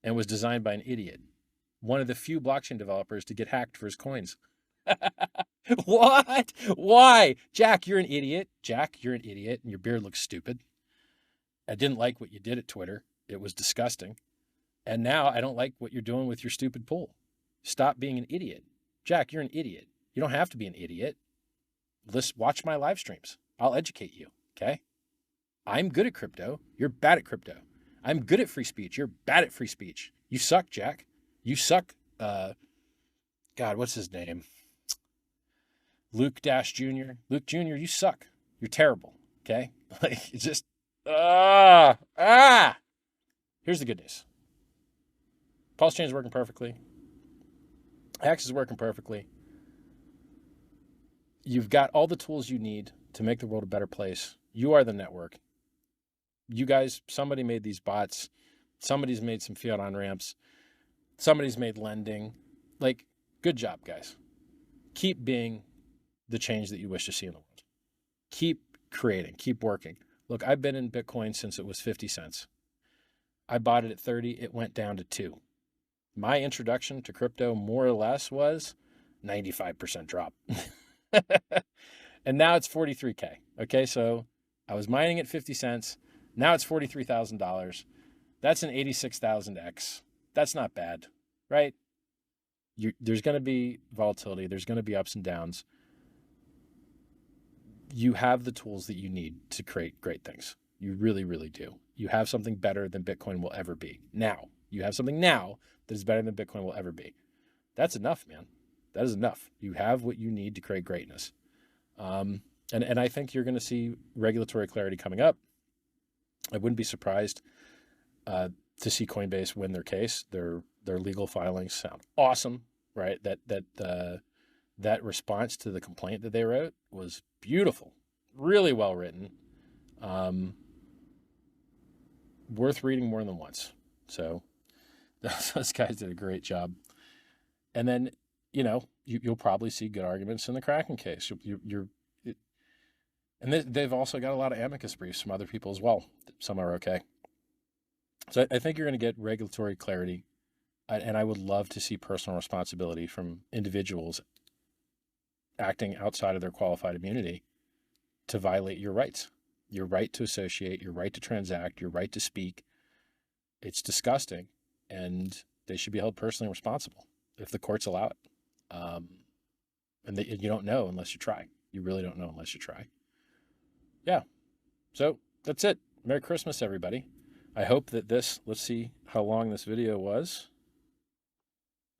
and was designed by an idiot, one of the few blockchain developers to get hacked for his coins. What? Why? Jack, you're an idiot. Jack, you're an idiot, and your beard looks stupid. I didn't like what you did at Twitter. It was disgusting. And now I don't like what you're doing with your stupid pool. Stop being an idiot. Jack, you're an idiot. You don't have to be an idiot. Watch my live streams. I'll educate you, okay? I'm good at crypto. You're bad at crypto. I'm good at free speech. You're bad at free speech. You suck, Jack. You suck. God, what's his name? Luke Dash Jr. Luke Jr., you suck. You're terrible. Okay? Like, it's just, Here's the good news. Pulse chain is working perfectly. Hex is working perfectly. You've got all the tools you need to make the world a better place. You are the network. You guys, somebody made these bots. Somebody's made some fiat on-ramps. Somebody's made lending. Like, good job, guys. Keep being the change that you wish to see in the world. Keep creating. Keep working. Look, I've been in Bitcoin since it was 50 cents. I bought it at 30. It went down to 2. My introduction to crypto, more or less, was 95% drop. And now it's 43K. Okay, so I was mining at 50 cents. Now it's $43,000. That's an 86,000x. That's not bad, right? There's going to be volatility. There's going to be ups and downs. You have the tools that you need to create great things. You really, really do. You have something better than Bitcoin will ever be. Now, you have something now that is better than Bitcoin will ever be. That's enough, man. That is enough. You have what you need to create greatness. And I think you're going to see regulatory clarity coming up. I wouldn't be surprised to see Coinbase win their case. Their legal filings sound awesome, right? That response to the complaint that they wrote was beautiful, really well written, worth reading more than once. So those guys did a great job. And then, you'll probably see good arguments in the Kraken case. And they've also got a lot of amicus briefs from other people as well. Some are okay. So I think you're going to get regulatory clarity, and I would love to see personal responsibility from individuals acting outside of their qualified immunity to violate your rights. Your right to associate, your right to transact, your right to speak. It's disgusting, and they should be held personally responsible if the courts allow it. And you don't know unless you try. You really don't know unless you try. Yeah. So that's it. Merry Christmas, everybody. I hope that let's see how long this video was.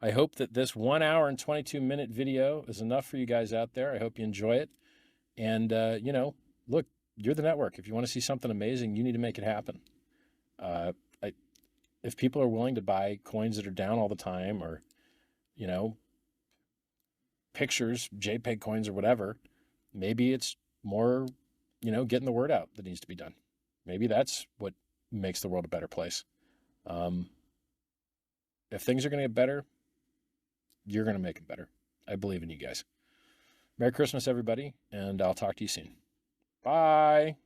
I hope that this 1 hour and 22-minute video is enough for you guys out there. I hope you enjoy it. And, look, you're the network. If you want to see something amazing, you need to make it happen. If people are willing to buy coins that are down all the time, or, pictures, JPEG coins or whatever, maybe it's more, getting the word out that needs to be done. Maybe that's what makes the world a better place. If things are going to get better, you're going to make them better. I believe in you guys. Merry Christmas, everybody, and I'll talk to you soon. Bye.